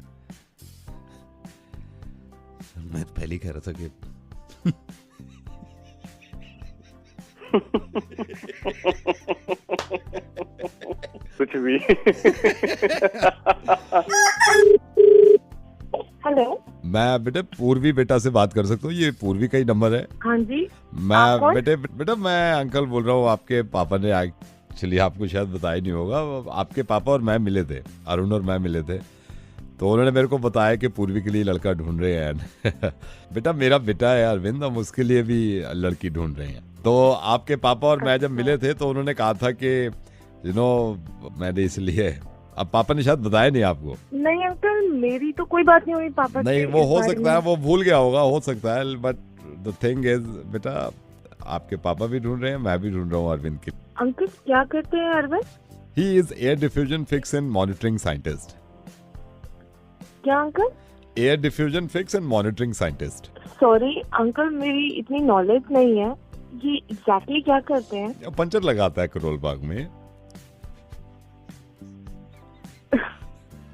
मैं तो पहले ही कह रहा था कि कुछ भी। हेलो मैं बेटे पूर्वी बेटा से बात कर सकता हूँ? ये पूर्वी का ही नंबर है। हाँ जी। मैं बेटा मैं अंकल बोल रहा हूँ। आपके पापा ने एक्चुअली आपको शायद बताया नहीं होगा, आपके पापा और मैं मिले थे, अरुण और मैं मिले थे। तो उन्होंने मेरे को बताया कि पूर्वी के लिए लड़का ढूंढ रहे हैं। बेटा मेरा बेटा है अरविंद, हम उसके लिए भी लड़की ढूंढ रहे हैं। तो आपके पापा और मैं जब मिले थे तो उन्होंने कहा था कि मैंने इसलिए, अब पापा ने शायद बताया नहीं आपको। नहीं अंकल मेरी तो कोई बात नहीं हुई पापा नहीं वो हो सकता है वो भूल गया होगा, हो सकता है। बट द थिंग इज बेटा आपके पापा भी ढूंढ रहे हैं, मैं भी ढूंढ रहा हूँ अरविंद की। अंकल क्या करते हैं Arvind? He is air diffusion fix and monitoring scientist. क्या uncle? Air diffusion fix and monitoring scientist. Sorry uncle मेरी इतनी नॉलेज नहीं है, ये एग्जैक्टली क्या करते हैं? पंचर लगाता है करोल बाग में।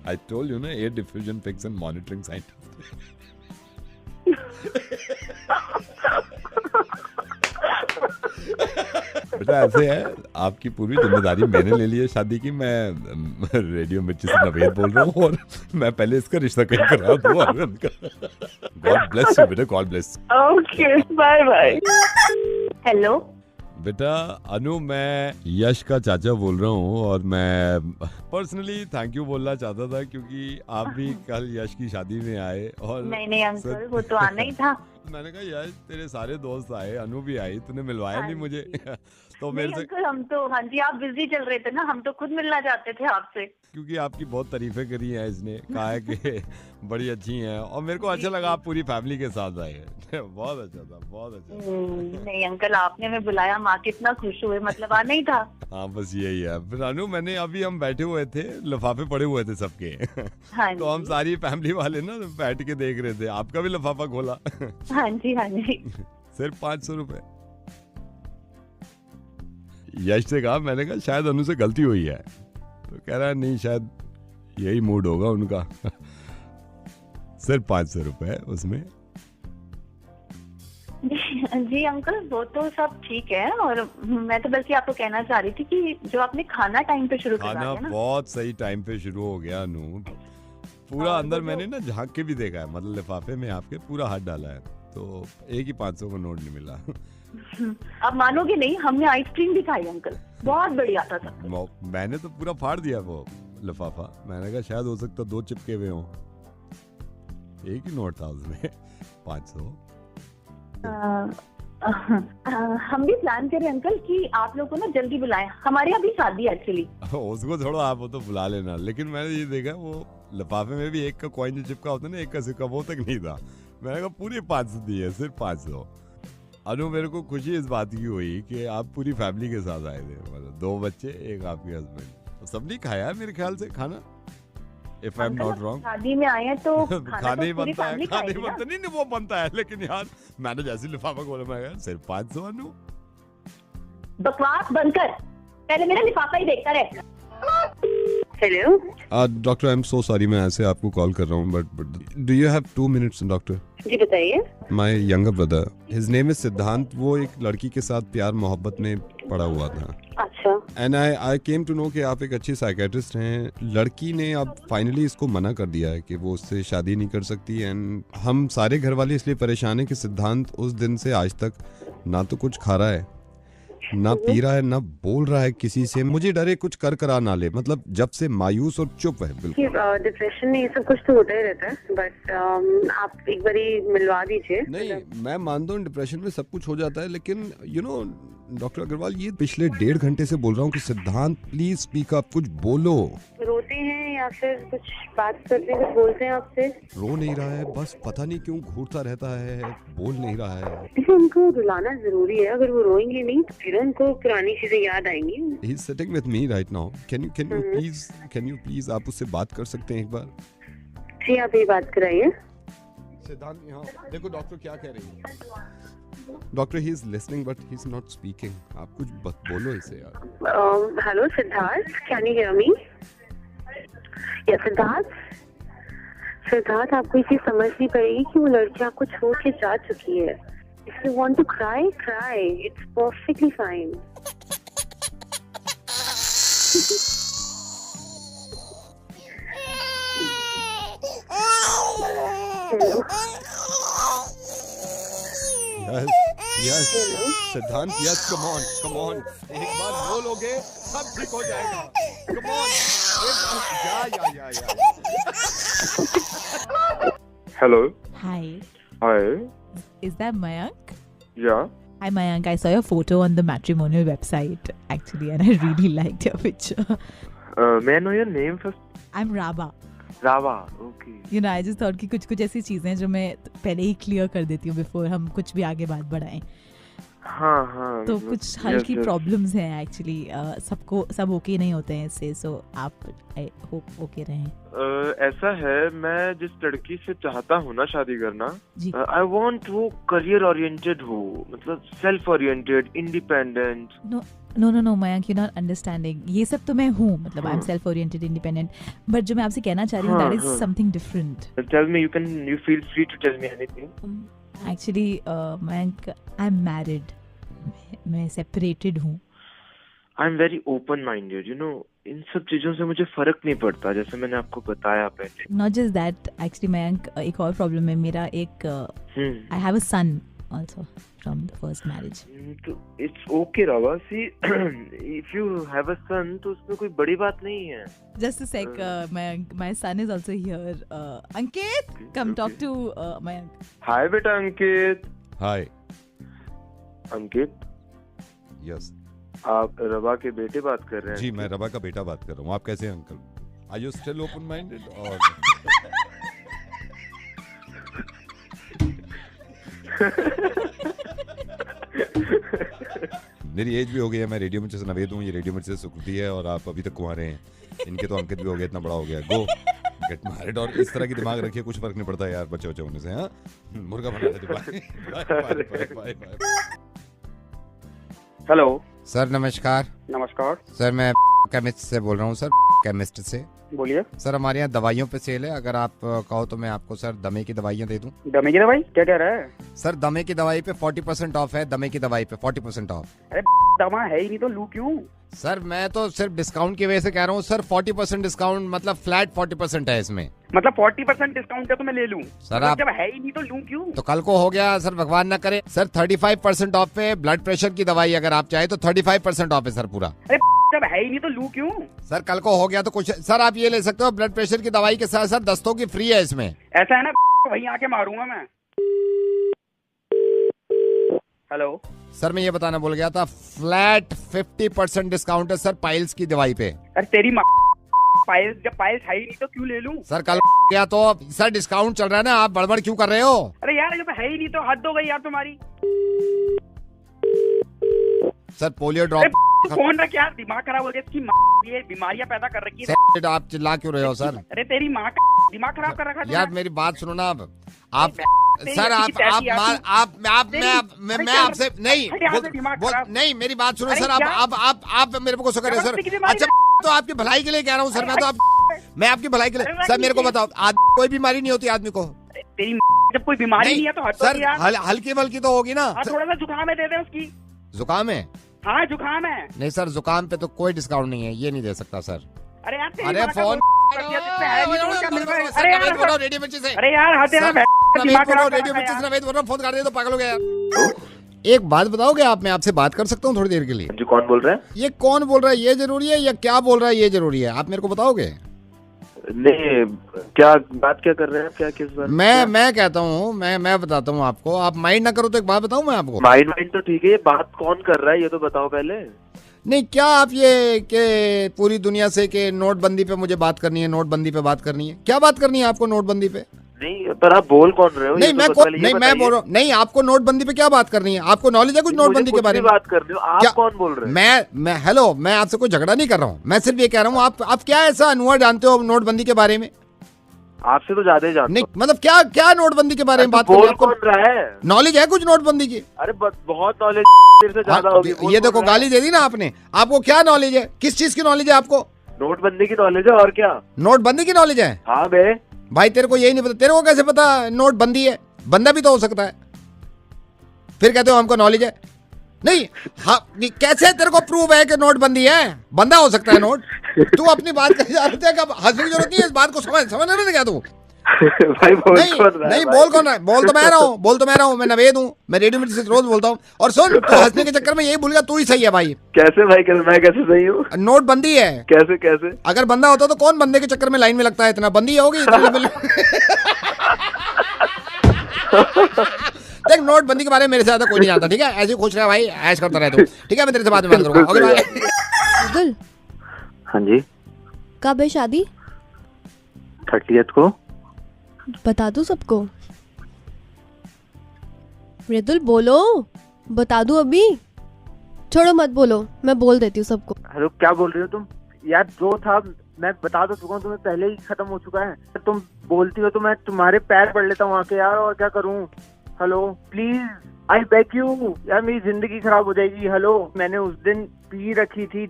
I told you ना air diffusion fix and monitoring scientist. बेटा ऐसे है, आपकी पूरी जिम्मेदारी मैंने ले ली है शादी की। मैं रेडियो मिर्ची से नवेद बोल रहा हूँ और मैं पहले इसका रिश्ता कहीं करा दूँ। गॉड ब्लेस यू बेटा, God bless. Okay bye bye. Hello बेटा अनु, मैं यश का चाचा बोल रहा हूँ और मैं पर्सनली थैंक यू बोलना चाहता था क्योंकि आप भी कल यश की शादी में आए। और नहीं अंकल वो तो आना ही था। मैंने कहा यार तेरे सारे दोस्त आए, अनु भी आई, तूने मिलवाया नहीं मुझे। तो मेरे से अंकल हम तो, हाँ जी आप बिजी चल रहे थे ना, हम तो खुद मिलना चाहते थे आपसे। क्योंकि आपकी बहुत तारीफें करी हैं इसने, कहा है कि बड़ी अच्छी हैं, और मेरे को अच्छा लगा आप पूरी फैमिली के साथ आए। बहुत अच्छा था, बहुत अच्छा। नहीं अंकल आपने हमें बुलाया, माँ कितना खुश हुए, मतलब आना ही था। हाँ बस यही है। फिर अनु मैंने अभी हम बैठे हुए थे, लिफाफे पड़े हुए थे सबके। हाँ तो हम सारी फैमिली वाले ना बैठ के देख रहे थे, आपका भी लिफाफा खोला। हाँ जी हाँ जी। सिर्फ 500 रुपए। यश से कहा, मैंने कहा शायद अनु से गलती हुई है, तो कह रहा है नहीं शायद यही मूड होगा उनका। सिर्फ 500 रुपए उसमें। जी अंकल वो तो सब ठीक है, और मैं तो बल्कि आपको कहना चाह रही थी कि जो आपने खाना टाइम पे शुरू करा खाना दिया ना, बहुत सही टाइम पे शुरू हो गया अनु। पूरा अंदर मैंने ना झांक के भी देखा है, मतलब लिफाफे में आपके पूरा हाथ डाला है, तो एक ही 500 का नोट नहीं मिला। आप मानोगे नहीं, हमने आइसक्रीम भी खाई अंकल, बहुत बढ़िया था सब। मैंने तो पूरा फाड़ दिया वो लिफाफा, मैंने कहा शायद हो सकता 2 चिपके हुए हों, एक ही नोट था उसमें 500। हम भी प्लान करें अंकल कि आप लोग को ना जल्दी बुलाएं, हमारे यहाँ भी शादी है एक्चुअली। उसको छोड़ो, आप वो तो बुला लेना, लेकिन मैंने ये देखा वो लिफाफे में भी एक का कॉइन जो चिपका होता है ना, एक का सिक्का, वो तक नहीं था। मैंने कहा पूरी 500 दी है, सिर्फ 500। अनु मेरे को खुशी इस बात की हुई कि आप पूरी फैमिली के साथ आए थे, मतलब 2 बच्चे, एक आपके हस्बैंड, सबने खाया है मेरे ख्याल से खाना, if I am not wrong. शादी में आए हैं तो खाने ही बनता है, खाने ही बनता नहीं, वो बनता है, लेकिन यार मैंने जैसे लिफाफा खोला, मैं सिर्फ 500 अनु। बकवास बनकर पहले मेरा लिफाफा ही देखता रहे। Hello doctor, I am so sorry मैं ऐसे आपको कॉल कर रहा हूँ, but do you have 2 minutes doctor? जी बताइए। My younger brother, his name is Siddhant, वो एक लड़की के साथ प्यार मोहब्बत में पड़ा हुआ था। अच्छा। And I came to know कि आप एक अच्छी साइकेट्रिस्ट हैं। लड़की ने अब फाइनली इसको मना कर दिया है कि वो उससे शादी नहीं कर सकती, एंड हम सारे घर वाले इसलिए परेशान हैं कि सिद्धांत उस दिन से आज तक ना तो कुछ खा रहा है, ना पी रहा है, ना बोल रहा है किसी से। मुझे डर है कुछ कर करा ना ले, मतलब जब से मायूस और चुप है बिल्कुल। डिप्रेशन में ये सब कुछ तो होता ही रहता है, बट आप एक बारी मिलवा दीजिए। नहीं मैं मानता हूँ डिप्रेशन में सब कुछ हो जाता है, लेकिन यू नो डॉक्टर अग्रवाल, ये पिछले 1.5 घंटे से बोल रहा हूँ कि सिद्धांत प्लीज स्पीक अप, कुछ बोलो। रोते हैं या फिर कुछ बात करते हैं, कुछ बोलते हैं आपसे? रो नहीं रहा है, बस पता नहीं क्यों घूरता रहता है, बोल नहीं रहा है। उनको रुलाना जरूरी है, अगर वो रोएंगे नहीं तो फिर उनको पुरानी चीजें याद आएंगी। He is sitting with me right now. Can you please आप उससे बात कर सकते हैं एक बार? जी आप ये बात कराइए। सिद्धांत यहाँ देखो, डॉक्टर क्या कह रही है। Doctor he is listening but he is not speaking. आप कुछ बोलो इसे यार। Hello Siddharth, can you hear me? Yes Siddharth आपको ये चीज समझनी पड़ेगी कि वो लड़की आपको छोड़ के जा चुकी है। If you want to cry, cry. It's perfectly fine. Hello. Yes. सिद्धांत, yes, come on. एक बार बोलोगे सब ठीक हो जाएगा। Come on. Hello. Hi. Hi. Is that Mayank? Yeah. Hi Mayank, I saw your photo on the matrimonial website actually, and I really liked your picture. May I know your name first? I'm Raba. Rava. Okay. You know, I just thought कि कुछ ऐसी चीजें जो मैं पहले ही clear कर देती हूँ before हम कुछ भी आगे बात बढ़ाएं। हाँ तो कुछ हल्की प्रॉब्लम्स हैं एक्चुअली, सब ओके नहीं होते हैं इससे, सो आप आई होप ओके रहें। ऐसा है, मैं जिस लड़की से चाहता हूँ ना शादी करना, आई वांट वो करियर ओरिएंटेड हो, मतलब self oriented, independent. No Mayank, you not understanding. ये सब तो मैं हूँ, मतलब I am self oriented, independent, but जो मैं आपसे कहना चाह रही हूँ that is something different. Tell me, you feel free to tell me anything. Actually Mayank, I am married, मैं सेपरेटेड हूँ। I am very open minded, you know, इन सब चीजों से मुझे फर्क नहीं पड़ता, जैसे मैंने आपको बताया पहले। Not just that, actually Mayank एक और प्रॉब्लम है मेरा, एक I have a son also from the first marriage? It's okay, Rava. See, if you have a son, तो उसमें कोई बड़ी बात नहीं है. Just a sec, my son is also here. Ankit, come talk to my. Hi, बेटा अंकित. Hi. अंकित. Yes. आप रवा के बेटे बात कर रहे हैं? जी, मैं रवा का बेटा बात कर रहा हूँ. आप कैसे हैं uncle? Are you still open-minded or? मेरी एज भी हो गई है. मैं रेडियो मिर्ची से नवेद हूँ. ये रेडियो मिर्ची से सुकृति है और आप अभी तक कुंवारे हैं. इनके तो अंकित भी हो गया, इतना बड़ा हो गया. गो गेट मैरिड. और इस तरह की दिमाग रखिए, कुछ फर्क नहीं पड़ता यार बच्चे बच्चे होने से. हाँ, मुर्गा बना दे दिमाग. हेलो सर नमस्कार. नमस्कार सर मैं केमिस्ट से बोल रहा हूँ. सर केमिस्ट से बोलिए. सर हमारे यहाँ दवाइयों पे सेल है. अगर आप कहो तो मैं आपको सर दमे की दवाइयाँ दे दूँ. दमे की दवाई क्या कह रहा है? सर दमे की दवाई पे 40% ऑफ है. दमे की दवाई पे 40% ऑफ. अरे दमा है ही नहीं तो लू क्यों? सर मैं तो सिर्फ डिस्काउंट की वजह से कह रहा हूँ सर. 40% डिस्काउंट मतलब फ्लैट 40% है इसमें. मतलब 40% डिस्काउंट है तो मैं ले लूँ सर. आप जब है ही नहीं तो लूँ क्यों? तो कल को हो गया सर, भगवान ना करे. सर 35% ऑफ पे ब्लड प्रेशर की दवाई अगर आप चाहे तो 35% ऑफ है सर पूरा. अरे जब है ही नहीं तो लूँ क्यों? सर कल को हो गया तो कुछ सर आप ये ले सकते हो. ब्लड प्रेशर की दवाई के साथ साथ दस्तों की फ्री है इसमें. ऐसा है ना, वहीं आके मारूंगा मैं. हेलो सर मैं ये बताना भूल गया था. फ्लैट 50% डिस्काउंट है सर पाइल्स की दवाई पे. अरे तेरी पाइल्स, जब पाइल्स है ही नहीं तो क्यों ले लूं? सर कल गया तो सर डिस्काउंट चल रहा है ना, आप बड़बड़ क्यों कर रहे हो? अरे यार जब है ही नहीं तो हद हो गई यार तुम्हारी. Sir polio drop. फोन रख यार, दिमाग खराब हो गया. इसकी ये बीमारियां पैदा कर रखी है. आप चिल्ला क्यों रहे हो सर? अरे तेरी माँ का दिमाग खराब कर रखा है यार. मेरी बात सुनो ना. आप सर मैं आपसे नहीं मेरी बात सुनो सर. आप मेरे को गुस्सा कर रहे हो सर. अच्छा तो आपकी भलाई के लिए कह रहा हूँ सर. मैं आपकी भलाई के लिए. सर मेरे को बताओ, कोई बीमारी नहीं होती आदमी को? तेरी जब कोई बीमारी नहीं है तो सर हल्की बल्की तो होगी ना. थोड़ा सा जुकाम है, दे दे उसकी. जुकाम है? हाँ जुकाम है. नहीं सर जुकाम पे तो कोई डिस्काउंट नहीं है, ये नहीं दे सकता सर. अरे यार अरे फोन रेडियो मिर्ची से. अरे यार रेडियो मिर्ची से नवेद बोल रहा हूँ. फोन काट दे तो पागल हो गया. एक बात बताओगे आप? मैं आपसे बात कर सकता हूँ थोड़ी देर के लिए? जी कौन बोल रहा है? ये कौन बोल रहा है ये जरूरी है या क्या बोल रहा है ये जरूरी है? आप मेरे को बताओगे? नहीं क्या बात क्या कर रहे हैं? क्या किस बात? मैं कहता हूँ, मैं बताता हूँ आपको. आप माइंड ना करो तो एक बात बताऊँ मैं आपको. माइंड तो ठीक है, ये बात कौन कर रहा है ये तो बताओ पहले. नहीं क्या आप ये के पूरी दुनिया से के नोटबंदी पे मुझे बात करनी है? नोटबंदी पे बात करनी है? क्या बात करनी है आपको नोटबंदी पे? नहीं पर आप बोल कौन रहे हो? नहीं मैं बोल रहा हूँ. नहीं आपको नोटबंदी पे क्या बात करनी है? आपको नॉलेज है कुछ नोटबंदी के बारे में? बात कर रहे हो आप? कौन बोल रहे हैं? मैं हेलो, मैं आपसे कोई झगड़ा नहीं कर रहा हूँ. मैं सिर्फ ये कह रहा हूँ आप क्या ऐसा अनुभव जानते हो नोटबंदी के बारे में? आपसे तो ज्यादा ही जानता हूं. नहीं मतलब क्या नोटबंदी के बारे में बात बोल कौन रहा है? नॉलेज है कुछ नोटबंदी की? अरे बहुत नॉलेज से ज्यादा होगी. ये देखो गाली दे दी ना आपने. आपको क्या नॉलेज है? किस चीज की नॉलेज है आपको? नोटबंदी की नॉलेज है और क्या? नोटबंदी की नॉलेज है? हाँ बे भाई तेरे को यही नहीं पता? तेरे को कैसे पता नोटबंदी है? बंदा भी तो हो सकता है. फिर कहते हो हमको नॉलेज है. नहीं हाँ कैसे तेरे को प्रूव है कि नोटबंदी है? बंदा हो सकता है नोट. तू अपनी बात कर जानते हैं, हंसने की जरूरत नहीं है. इस बात को समझ रहे क्या तू? भाई नहीं बोल कौन रहा है? बोल तो मैं रहा हूँ. मैं नवेद हूँ. मैं रेडियो मिर्ची से रोज बोलता हूँ. और सुन तू हंसने के चक्कर में यही भूल गया तू ही सही है भाई. कैसे भाई? मैं कैसे सही हूँ? नोटबंदी है. कैसे? अगर बंदा होता तो कौन बंदे के चक्कर में लाइन में लगता है? इतना बंदी होगी देख नोटबंदी के बारे में मेरे से ज्यादा कोई नहीं जानता. ठीक है ऐसे खुश रहा भाई, ऐश करता रहे तू. ठीक है मैं तेरे से बाद में बात करूंगा. अब्दुल. हाँ जी. कब है शादी? 30th को. बता दूं सबको? मृदुल बोलो, बता दूं अभी? छोड़ो मत बोलो, मैं बोल देती हूँ सबको. हेलो क्या बोल रही हो तुम? यार जो था मैं बता तो चुका हूँ तुम्हें, पहले ही खत्म हो चुका है. तुम बोलती हो तो मैं तुम्हारे पैर पड़ लेता हूँ आके यार, और क्या करूँ. Hello please I beg you यार, मेरी जिंदगी खराब हो जाएगी. हेलो मैंने उस दिन पी रखी थी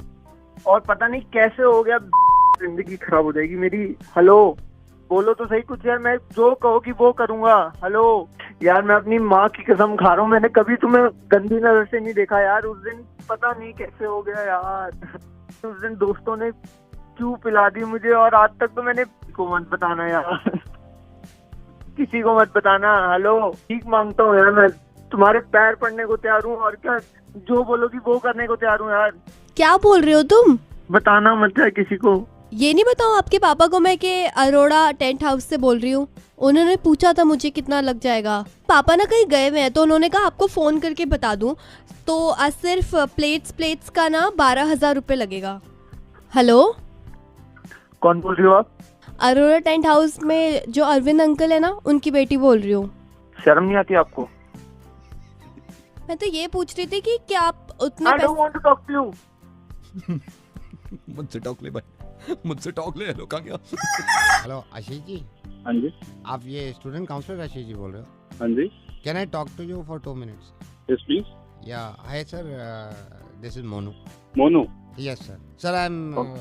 और पता नहीं कैसे हो गया, जिंदगी खराब हो जाएगी मेरी. हेलो बोलो तो सही कुछ यार, मैं जो कहो कि वो करूंगा. हेलो यार मैं अपनी माँ की कसम खा रहा हूँ, मैंने कभी तुम्हें गंदी नजर से नहीं देखा यार. उस दिन पता नहीं कैसे हो गया यार. उस दिन दोस्तों ने क्यों पिला दी मुझे, और आज तक तो मैंने को मत बताना यार, किसी को मत बताना. हेलो ठीक मांगता हूँ यार, मैं तुम्हारे पैर पड़ने को तैयार हूँ, और क्या जो बोलोगी वो करने को तैयार हूँ यार। क्या बोल रहे हो तुम? बताना मत है किसी को। ये नहीं बताऊँ आपके पापा को मैं कि अरोड़ा टेंट हाउस से बोल रही हूँ? उन्होंने पूछा था मुझे कितना लग जाएगा। पापा ना कहीं गए हुए हैं तो उन्होंने कहा आपको फोन करके बता दूं, तो आज सिर्फ प्लेट्स का ना 12,000 रुपये लगेगा। हेलो, कौन बोल रही हो आप? अरोड़ा टेंट हाउस में जो अरविंद अंकल है ना, उनकी बेटी बोल रही हूँ। शर्म नहीं आती आपको? मैं तो ये पूछ रही थी कि क्या आप उतने I don't want to talk to you. मुझसे टॉक ले भाई, मुझसे टॉक ले। हेलो, कहाँ गया? हेलो आशीष जी। हाँ जी। आप ये स्टूडेंट काउंसलर आशीष जी बोल रहे हो? हाँ जी। Can I talk to you for 2 minutes? Yes please. Yeah hi sir, this is Monu. Monu? Yes sir. Sir I am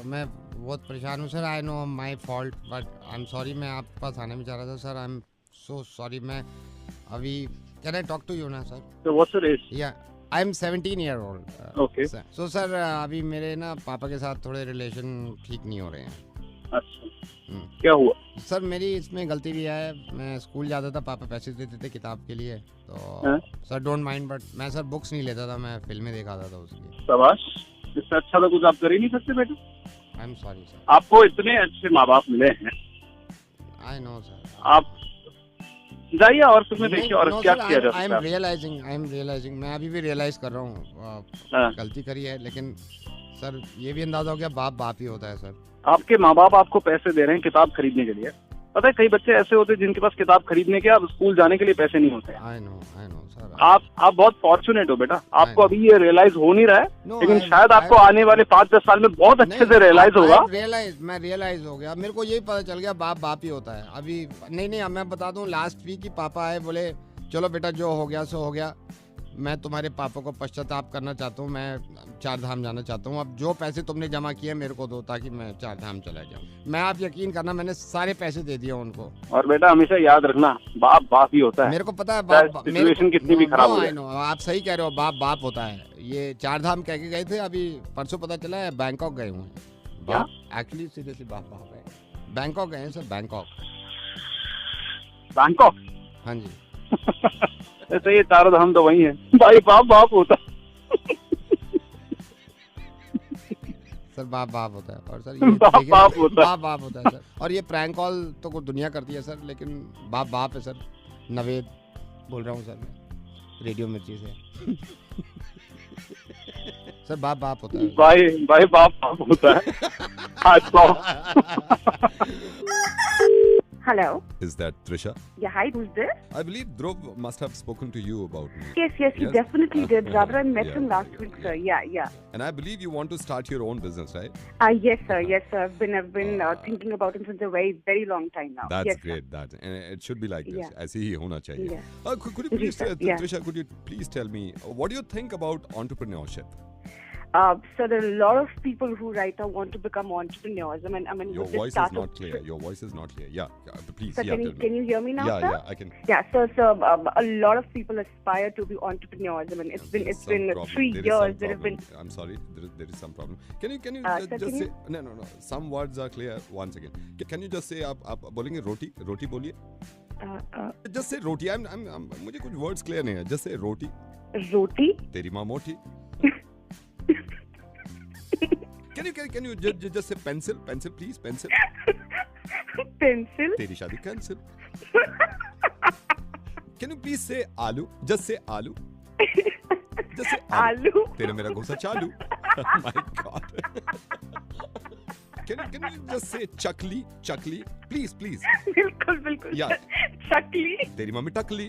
मैं बहुत परेशान हूँ सर। I know my fault, but I am sorry. मैं आपके पास आने में चाह रहा था सर। I am so sorry. मैं अभी can I talk to you ना sir? So what's your age? Yeah I am 17 year old. Okay. So sir अभी मेरे ना पापा के साथ थोड़े रिलेशन ठीक नहीं हो रहे हैं। अच्छा, क्या हुआ? सर मेरी इसमें गलती भी है। मैं स्कूल जाता था, पापा पैसे देते थे किताब के लिए, तो सर डोंट माइंड, बट मैं सर बुक्स नहीं लेता था, मैं फिल्में दिखाता था उसकी। शाबाश, इससे अच्छा तो कुछ आप कर ही नहीं सकते बेटा। आई एम सॉरी सर। आपको इतने अच्छे माँ बाप मिले हैं। I know sir. आप जाइए और फिल्में देखिए और क्या किया जा सकता है। आई एम रियलाइजिंग मैं अभी भी रियलाइज कर रहा हूँ गलती करी है, लेकिन सर ये भी अंदाजा हो गया बाप बाप ही होता है सर। आपके माँ बाप आपको पैसे दे रहे हैं किताब खरीदने के लिए। पता है कई बच्चे ऐसे होते हैं जिनके पास किताब खरीदने के, अब स्कूल जाने के लिए पैसे नहीं होते। I know sir. आप बहुत फॉर्चुनेट हो बेटा। आपको अभी ये रियलाइज हो नहीं रहा है, लेकिन शायद आपको आने वाले 5-10 साल में बहुत अच्छे से रियलाइज होगा। मैं रियलाइज हो गया, मेरे को यही पता चल गया बाप बाप ही होता है। अभी नहीं मैं बता दूं, लास्ट वीक ही पापा आए, बोले चलो बेटा जो हो गया सो हो गया। मैं तुम्हारे पापा को पश्चाताप करना चाहता हूँ, मैं 4 धाम जाना चाहता हूँ। अब जो पैसे तुमने जमा किए मेरे को दो, ताकि मैं 4 धाम चला जाऊँ। मैं, आप यकीन करना, मैंने सारे पैसे दे दिए उनको। और बेटा हमेशा याद रखना बाप बाप ही होता है। मेरे को पता है बाप, सिचुएशन कितनी भी खराब हो जाए। आप सही कह रहे हो, बाप बाप होता है। ये 4 धाम कह के गए थे, अभी परसों पता चला है बैंकॉक गए हुए हैं। एक्चुअली सीरियसली बाप बाप है। बैंकॉक गए हैं सर, बैंकॉक। हाँ जी। ऐसे ये 4 धाम तो वही है भाई, बाप बाप होता है। सर बाप बाप होता है। और सर ये बाप होता है सर। और ये प्रैंक कॉल तो कोई दुनिया करती है सर, लेकिन बाप बाप है सर। नवेद बोल रहा हूँ सर मैं, रेडियो मिर्ची से। सर बाप बाप होता है भाई बाप बाप होता है। Hello. Is that Trisha? Yeah, hi, who's this? I believe Dhruv must have spoken to you about me. Yes, he definitely did. Rather, I met him last week, sir. Yeah. And I believe you want to start your own business, right? Yes, sir. I've been thinking about it since a very, very long time now. That's great. And it should be like this. ऐसे ही होना चाहिए. Yeah. Could you please, Trisha, could you please tell me what do you think about entrepreneurship? So there are a lot of people who right now want to become entrepreneurs. I mean, your voice is not clear. Your voice is not clear. Yeah, please. So can you hear me now, sir? Yeah, I can. Yeah, so a lot of people aspire to be entrepreneurs. I mean, it's been 3 years. There have been. I'm sorry, there is some problem. Can you just say? No. Some words are clear. Once again, can you just say? आप बोलेंगे रोटी बोलिए. Just say roti. मुझे कुछ words clear नहीं है. Just say roti. Roti. तेरी माँ मोटी. Can you just say pencil, please, pencil. Pencil. तेरी शादी cancel. Can you please say आलू? Just say आलू. Just say आलू. तेरा मेरा घोसा चालू. My God. Can you just say chakli, please. बिल्कुल. Yeah. चकली. तेरी मम्मी टकली.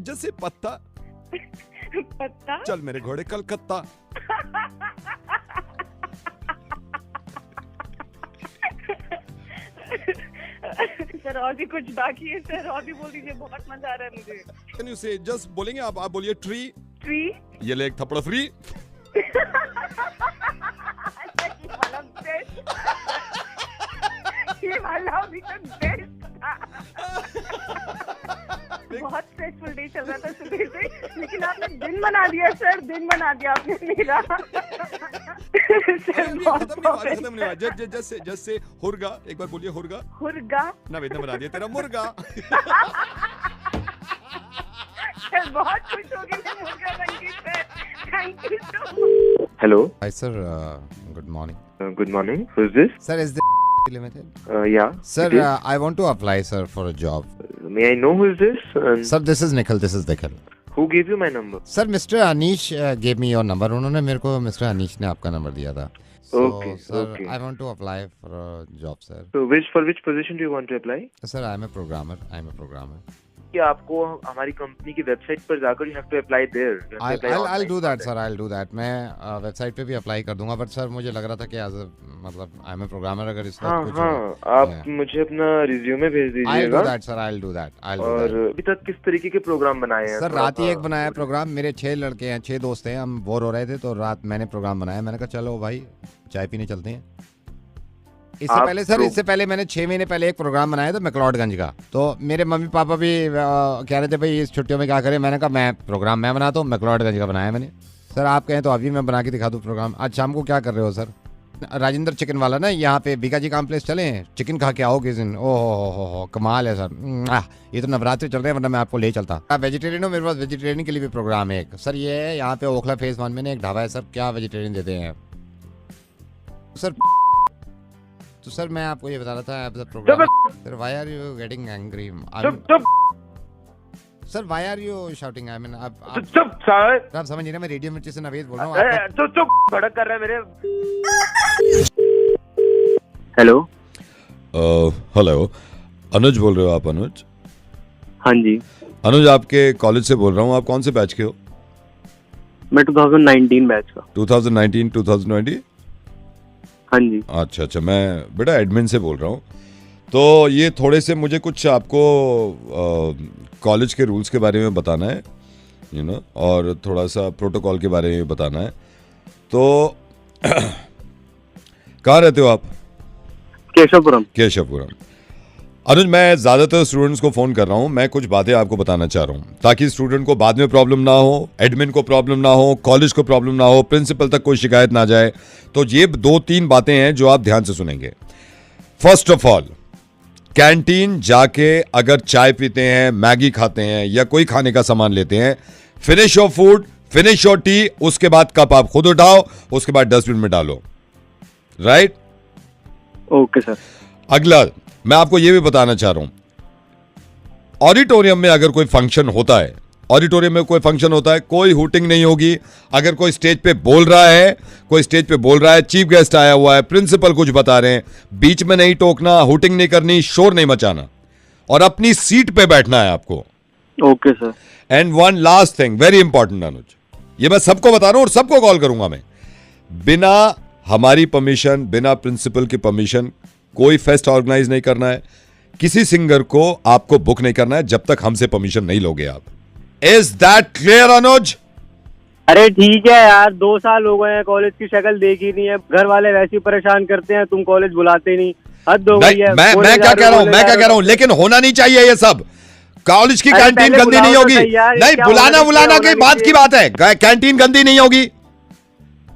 Just say पत्ता. चल मेरे घोड़े कलकत्ता. सर और भी कुछ बाकी है सर, और भी बोल दीजिए, बहुत मजा आ रहा है मुझे. Can you say just बोलेंगे आप बोलिए ट्री. ये ले एक थप्पड़ फ्री. ये वाला भी तो बेस्ट था. बहुत स्ट्रेसफुल डे चल रहा था सुबह से, लेकिन आपने दिन बना दिया सर, दिन बना दिया आपने मेरा. खत्म नहीं हुआ. जैसे हुर्गा, एक बार बोलिए हुर्गा. हुर्गा. ना वेदना बना दिया तेरा मुर्गा. बहुत खुश होगी मैं मुझे रंगीत से। Thank you so much. Hello Hi sir, good morning. Good morning, who is this? Sir, is this limited? या Sir, I want to apply sir for a job. May I know who is this? Sir, this is Nikhil. This is Nikhil. Who give you my number? Sir, Mr. Anish gave me your number. उन्होंने मेरे को Mr. Anish ने आपका number दिया था. So, Okay, sir, okay. I want to apply for a job, sir. So for which position do you want to apply? Sir, I'm a programmer. कि आपको हमारी कंपनी की वेबसाइट पर जाकर you have to apply there. You have to apply I'll online do that, for sir. I'll do that. मैं website पे भी apply कर दूंगा. बट सर मुझे लग रहा था कि एज मतलब आई एम ए प्रोग्रामर, अगर इस वक्त कुछ आप मुझे अपना रिज्यूमे भेज I'll दीजिएगा। do that, sir. I'll do that. और अभी तक किस तरीके के प्रोग्राम बनाए हैं? सर रात ही एक बनाया प्रोग्राम. मेरे 6 लड़के हैं, 6 दोस्त हैं. हम बोर हो रहे थे तो रात मैंने प्रोग्राम बनाया. मैंने कहा चलो भाई चाय पीने चलते हैं. इससे पहले मैंने 6 महीने पहले एक प्रोग्राम बनाया था मैक्लोडगंज का. तो मेरे मम्मी पापा भी कह रहे थे भाई इस छुट्टियों में क्या करें. मैंने कहा मैं प्रोग्राम मैं बनाता हूँ. मैक्लोडगंज का बनाया मैंने. सर आप कहें तो अभी मैं बना के दिखा दूँ प्रोग्राम. आज शाम को क्या कर रहे हो सर? राजेंद्र चिकन वाला ना, यहाँ पे बीकाजी कॉम्प्लेक्स चले हैं, चिकन खा के आओ किस दिन. ओहो कमाल है सर. ये तो नवरात्रि चल रहे हैं, वरना मैं आपको ले चलता. आप वेजिटेरियन हो? मेरे पास वेजिटेरियन के लिए भी प्रोग्राम है एक. सर ये है यहाँ पे ओखला फेज 1 में एक ढाबा है सर. क्या वेजिटेरियन देते हैं सर? तो सर मैं आपको ये बता रहा था program. Sir why are you getting angry? Sir why are you shouting? I mean आप समझ नहीं रहे. मैं रेडियो मिर्ची से नवेद बोल रहा हूँ. चुप भड़क कर रहा है मेरे. हेलो हेलो अनुज बोल रहे हो आप? अनुज? हाँ जी अनुज आपके कॉलेज से बोल रहा हूँ. आप कौन से बैच के हो? मैं 2019 बैच का. 2019 2020? हाँ जी. अच्छा मैं बेटा एडमिन से बोल रहा हूँ. तो ये थोड़े से मुझे कुछ आपको कॉलेज के रूल्स के बारे में बताना है, यू नो, और थोड़ा सा प्रोटोकॉल के बारे में बताना है. तो कहाँ रहते हो आप? केशवपुरम. अनुज मैं ज़्यादातर स्टूडेंट्स को फ़ोन कर रहा हूँ. मैं कुछ बातें आपको बताना चाह रहा हूँ ताकि स्टूडेंट को बाद में प्रॉब्लम ना हो, एडमिन को प्रॉब्लम ना हो, कॉलेज को प्रॉब्लम ना हो, प्रिंसिपल तक कोई शिकायत ना जाए. तो ये 2-3 बातें हैं जो आप ध्यान से सुनेंगे. फर्स्ट ऑफ ऑल, कैंटीन जाके अगर चाय पीते हैं, मैगी खाते हैं या कोई खाने का सामान लेते हैं, finish your food, finish your T, उसके बाद कप आप खुद उठाओ, उसके बाद डस्टबिन में डालो. राइट? Okay sir. अगला मैं आपको यह भी बताना चाह रहा हूं, ऑडिटोरियम में अगर कोई फंक्शन होता है, कोई हुटिंग नहीं होगी. अगर कोई स्टेज पे बोल रहा है, चीफ गेस्ट आया हुआ है, प्रिंसिपल कुछ बता रहे हैं, बीच में नहीं टोकना, हुटिंग नहीं करनी, शोर नहीं मचाना, और अपनी सीट पे बैठना है आपको. Okay sir. And one last thing, very important Anuj, ये मैं सबको बता रहा हूं और सबको कॉल करूंगा मैं. बिना हमारी परमिशन, बिना प्रिंसिपल की परमिशन कोई फेस्ट ऑर्गेनाइज नहीं करना है. किसी सिंगर को आपको बुक नहीं करना है जब तक हमसे परमिशन नहीं लोगे आप. इज दैट क्लियर अनुज? अरे ठीक है यार, 2 साल हो गए हैं, कॉलेज की शक्ल देखी नहीं है, घर वाले वैसे ही परेशान करते हैं, तुम कॉलेज बुलाते नहीं. हद हो गई है. मैं क्या कह रहा हूँ, लेकिन होना नहीं चाहिए ये सब. कॉलेज की कैंटीन गंदी नहीं होगी. नहीं, बुलाना की बात की बात है, कैंटीन गंदी नहीं होगी.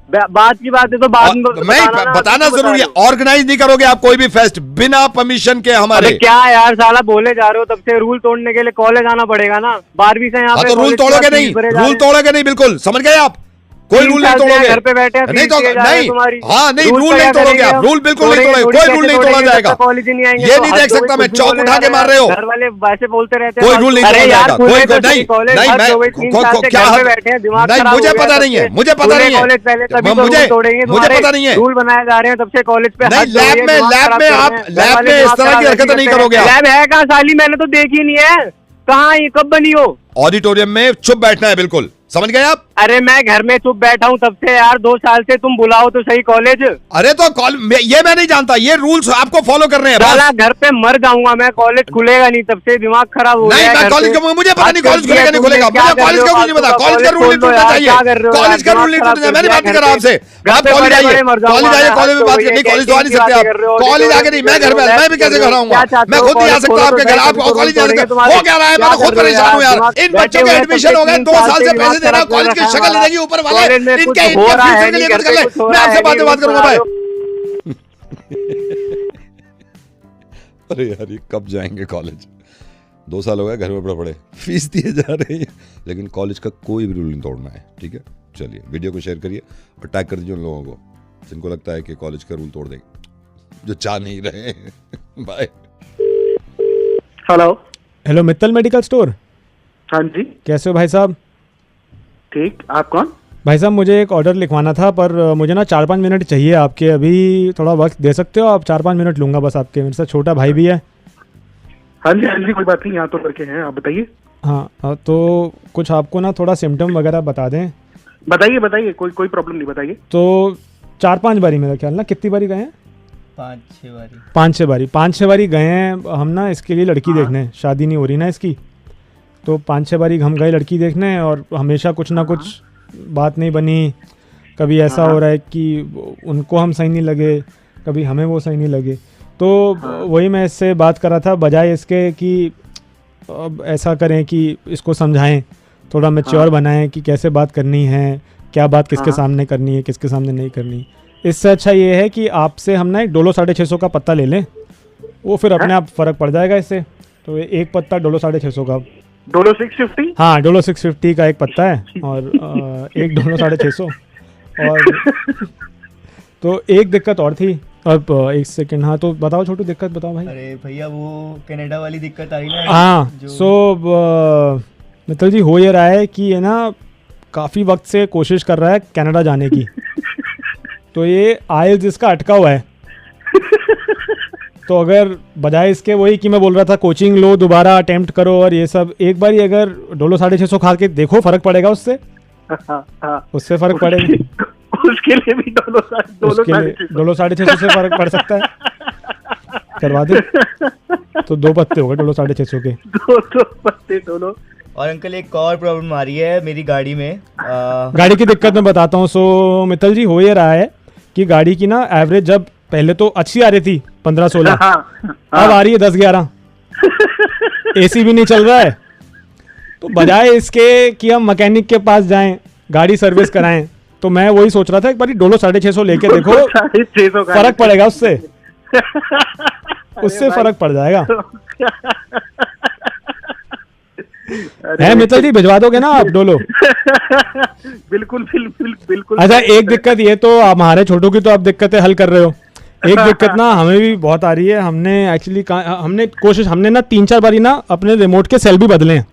बात की बात है तो बाद में बताना जरूरी है. ऑर्गेनाइज नहीं करोगे आप कोई भी फेस्ट बिना परमिशन के हमारे. क्या यार साला बोले जा रहे हो, तब से रूल तोड़ने के लिए कॉलेज आना पड़ेगा ना. 12वीं से यहाँ पे रूल तोड़ोगे नहीं, बिल्कुल समझ गए आप. कोई रूल नहीं तोड़ोगे. घर पे बैठे नहीं तो नहीं. हाँ नहीं, रूल नहीं तोड़ोगे आप. रूल बिल्कुल नहीं तोड़ोगे. कोई रूल नहीं तोड़ा जाएगा. कॉलेज नहीं आएंगे. ये नहीं देख सकता मैं, चौक उठा के मार रहे हो. घर वाले वैसे बोलते रहते हैं. कोई रूल नहीं तोड़ा जाएगा. कोई नहीं. क्या नहीं, मुझे पता नहीं है. मुझे पता नहीं है. रूल बनाए जा रहे हैं तब से कॉलेज पे. लैब में आप लैब में इस तरह की हरकतें नहीं करोगे. लैब है कहाँ साली? मैंने तो देखी नहीं है. कहाँ ये कब बनी हो? ऑडिटोरियम में चुप बैठना है, बिल्कुल समझ गए आप? अरे मैं घर में चुप बैठा हूँ तब से यार, 2 साल से. तुम बुलाओ तो सही कॉलेज. अरे तो ये मैं नहीं जानता, ये रूल्स आपको फॉलो कर रहे हैं. साला घर पे मर जाऊंगा मैं, कॉलेज खुलेगा नहीं तब से. दिमाग खराब हो गया. नहीं, मैं कॉलेज का मुझे पता नहीं कॉलेज खुलेगा नहीं खुलेगा. मुझे कॉलेज का कुछ नहीं पता. कॉलेज का रूल नहीं टूटना चाहिए. कॉलेज का रूल नहीं टूटना चाहिए. मैंने बात नहीं करा आपसे. आप कॉलेज आइए, कॉलेज में बात नहीं. कॉलेज तो आ नहीं सकते आप. कॉलेज आगे नहीं, मैं घर में, मैं भी कैसे घर आऊंगा? मैं खुद नहीं आ सकता आपके घर. आप कॉलेज जा सकते हो क्या रहा है? मैं तो खुद परेशान हूँ यार. इन बच्चों के एडमिशन हो गए, 2 साल से पैसे दे रहा हूँ, कॉलेज की शक्ल नहीं देगी ऊपर वाले. इनके फ्यूचर के लिए कुछ कर ले. मैं आपसे बात करूंगा भाई. अरे यार ये कब जाएंगे कॉलेज? 2 साल हो गए घर में पड़ा पड़े, फीस दिए जा रहे हैं, लेकिन कॉलेज का कोई भी रूल नहीं तोड़ना है, ठीक है। चलिए वीडियो को शेयर करिए और टैग कर दीजिए उन लोगों को जिनको लगता है कि कॉलेज का रूल तोड़ देंगे, जो चाह नहीं रहे। Bye. Hello hello Mittal medical store. हाँ जी, कैसे हो भाई साहब? ठीक, आप कौन? भाई साहब मुझे एक ऑर्डर लिखवाना था, पर मुझे ना 4-5 मिनट चाहिए आपके, अभी थोड़ा वक्त दे सकते हो आप? 4-5 मिनट लूँगा बस आपके, मेरे साथ छोटा भाई भी है। हाँ जी, कोई बात नहीं, यहाँ तो लड़के हैं, आप बताइए। हाँ तो कुछ आपको ना थोड़ा सिम्टम वगैरह बता दें। बताइए, कोई प्रॉब्लम नहीं, बताइए। तो 4-5 बारी मेरा ख्याल ना, कितनी बारी गए हैं? 5-6 बारी गए हैं हम ना इसके लिए लड़की देखने, शादी नहीं हो रही ना इसकी, तो 5-6 बारी हम गए लड़की देखने और हमेशा कुछ ना कुछ बात नहीं बनी। कभी ऐसा हो रहा है कि उनको हम सही नहीं लगे, कभी हमें वो सही नहीं लगे, तो वही मैं इससे बात कर रहा था, बजाय इसके कि अब ऐसा करें कि इसको समझाएं, थोड़ा मैच्योर बनाएं कि कैसे बात करनी है, क्या बात किसके सामने करनी है, किसके सामने नहीं करनी। इससे अच्छा ये है कि आपसे हम ना एक डोलो 650 का पत्ता ले लें, वो फिर अपने आप फ़र्क पड़ जाएगा इससे। तो एक पत्ता डोलो 650 का, डोलो 650। हाँ डोलो 650 का एक पत्ता है और एक डोलो 650। और तो एक दिक्कत और थी, अब एक सेकंड। हाँ तो बताओ छोटू, दिक्कत बताओ भाई। अरे भैया वो कनाडा वाली दिक्कत आ रही ना। हाँ सो मित्तल जी हो ये रहा है कि ये ना काफ़ी वक्त से कोशिश कर रहा है कनाडा जाने की, तो ये आइल्स इसका अटका हुआ है। तो अगर बजाय इसके वही कि मैं बोल रहा था कोचिंग लो, दोबारा अटेम्प्ट करो और ये सब, एक बार ही अगर डोलो 650 खा के देखो, फ़र्क पड़ेगा उससे। उससे फ़र्क पड़ेगा, उसके लिए भी डोलो 650 से फ़र्क पड़ सकता है। करवा दे तो 2 पत्ते हो गए डोलो 650 के। 2 पत्ते डोलो। और अंकल एक और प्रॉब्लम आ रही है मेरी गाड़ी में। गाड़ी की दिक्कत मैं बताता हूँ। सो मित्तल जी हो ये रहा है कि गाड़ी की ना एवरेज जब पहले तो अच्छी आ रही थी 15-16, अब आ रही है 10-11, एसी भी नहीं चल रहा है। तो बजाय इसके कि हम मैकेनिक के पास जाएं, गाड़ी सर्विस कराएं, तो मैं वही सोच रहा था एक बार डोलो 650 लेके देखो, फर्क पड़ेगा उससे, उससे फर्क पड़ जाएगा। है मित्तल जी, भिजवा दोगे ना आप डोलो? बिल्कुल। अच्छा एक दिक्कत ये, तो हमारे छोटू की तो आप दिक्कतें हल कर रहे हो, एक दिक्कत ना हमें भी बहुत आ रही है। हमने एक्चुअली हमने ना 3-4 बारी ना अपने रिमोट के सेल भी बदले हैं,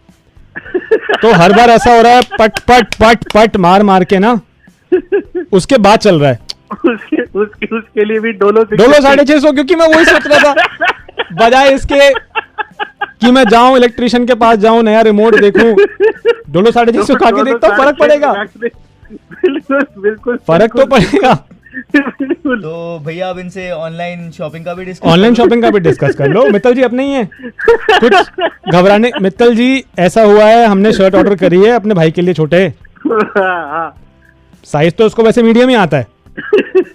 तो हर बार ऐसा हो रहा है पट पट पट पट मार के ना, उसके बाद चल रहा है। उसके लिए भी डोलो 650, क्योंकि मैं वही सोच रहा था, बजाय इसके कि मैं जाऊं इलेक्ट्रिशियन के पास जाऊं, नया रिमोट देखूं, डोलो 650 खा के देखता हूं, फर्क पड़ेगा। बिल्कुल फर्क तो पड़ेगा। तो भैया अब इनसे ऑनलाइन शॉपिंग का भी डिस्कस कर लो। मित्तल जी अपने ही है, कुछ घबराने। मित्तल जी ऐसा हुआ है, हमने शर्ट ऑर्डर करी है अपने भाई के लिए, छोटे साइज तो उसको वैसे मीडियम ही आता है,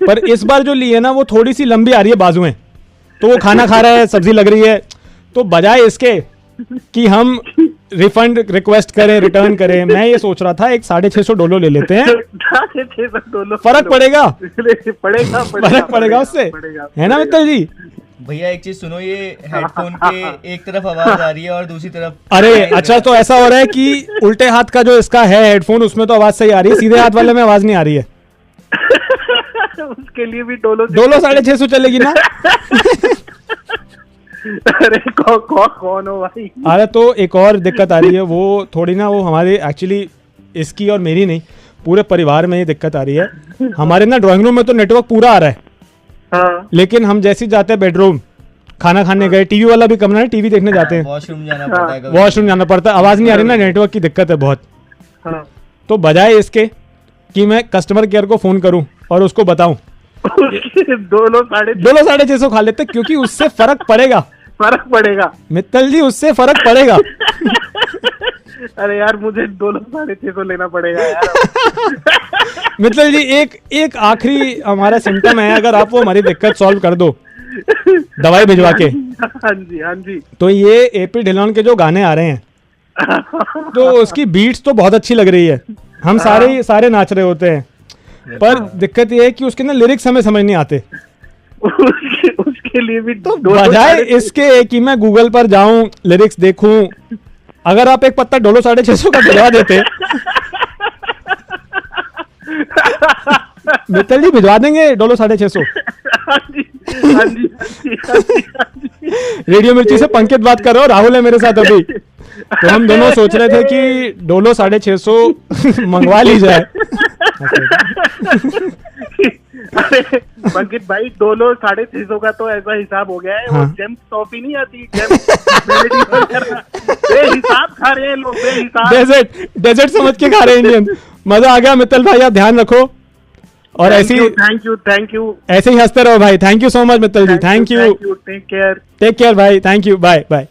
पर इस बार जो ली है ना वो थोड़ी सी लंबी आ रही है बाजुएं, तो वो खाना खा रहा है, सब्जी लग रही है, तो बजाय इसके कि हम रिफंड रिक्वेस्ट करें, रिटर्न करें, मैं ये सोच रहा था एक 650 डोलो ले लेते हैं, 650 डोलो फर्क पड़ेगा। फर्क पड़ेगा उससे, है ना मित्तल जी? भैया एक चीज सुनो, ये हेडफोन के एक तरफ आवाज आ रही है और दूसरी तरफ। अरे अच्छा, तो ऐसा हो रहा है कि उल्टे हाथ का जो इसका है हेडफोन, उसमें तो आवाज सही आ रही है, सीधे हाथ वाले में आवाज नहीं आ रही है। उसके लिए भी डोलो 650 चलेगी ना? अरे कौन हो भाई? अरे तो एक और दिक्कत आ रही है, वो थोड़ी ना, वो हमारे एक्चुअली इसकी और मेरी नहीं, पूरे परिवार में ये दिक्कत आ रही है। हमारे ना ड्राइंग रूम में तो नेटवर्क पूरा आ रहा है, हाँ। लेकिन हम जैसे जाते हैं बेडरूम, खाना खाने गए, टीवी वाला भी कमरा है, टीवी देखने जाते हैं, वॉशरूम जाना पड़ता है, आवाज नहीं आ रही ना, नेटवर्क की दिक्कत है बहुत। तो बजाय इसके कि मैं कस्टमर केयर को फोन करूं और उसको बताऊं, डोलो 650 खा लेते, क्योंकि उससे फर्क पड़ेगा मित्तल जी, उससे फर्क पड़ेगा। अरे यार मुझे डोलो 650 लेना पड़ेगा यार। मित्तल जी एक आखिरी हमारा सिम्टम है, अगर आप वो हमारी दिक्कत सॉल्व कर दो दवाई भिजवा के। हाँ जी। तो ये एपी ढिल्लोन के जो गाने आ रहे हैं, तो उसकी बीट्स तो बहुत अच्छी लग रही है, हम सारे नाच रहे होते हैं, पर दिक्कत ये है कि उसके ना लिरिक्स हमें समझ नहीं आते। इसके लिए भी तो बजाय इसके कि मैं गूगल पर जाऊं लिरिक्स देखूं, अगर आप एक पत्ता डोलो 650 का भिजवा देते मित्तल जी भिजवा देंगे डोलो 650। रेडियो मिर्ची से पंकित बात कर रहा हूँ, राहुल है मेरे साथ अभी। तो हम दोनों सोच रहे थे कि डोलो 650 मंगवा ली जाए। अरे पंकित भाई डोलो 650 का तो ऐसा हिसाब हो गया है। वो जेम्स टॉफी नहीं आती, बेहिसाब खा रहे हैं लोग, बेहिसाब। डेजर्ट समझ के खा रहे हैं इंडियन। मजा आ गया मित्तल भाई, आप ध्यान रखो और ऐसी थैंक यू ऐसे ही हंसते रहो भाई। Thank you so much Mittal ji, thank you. Take care भाई, थैंक यू, बाय बाय।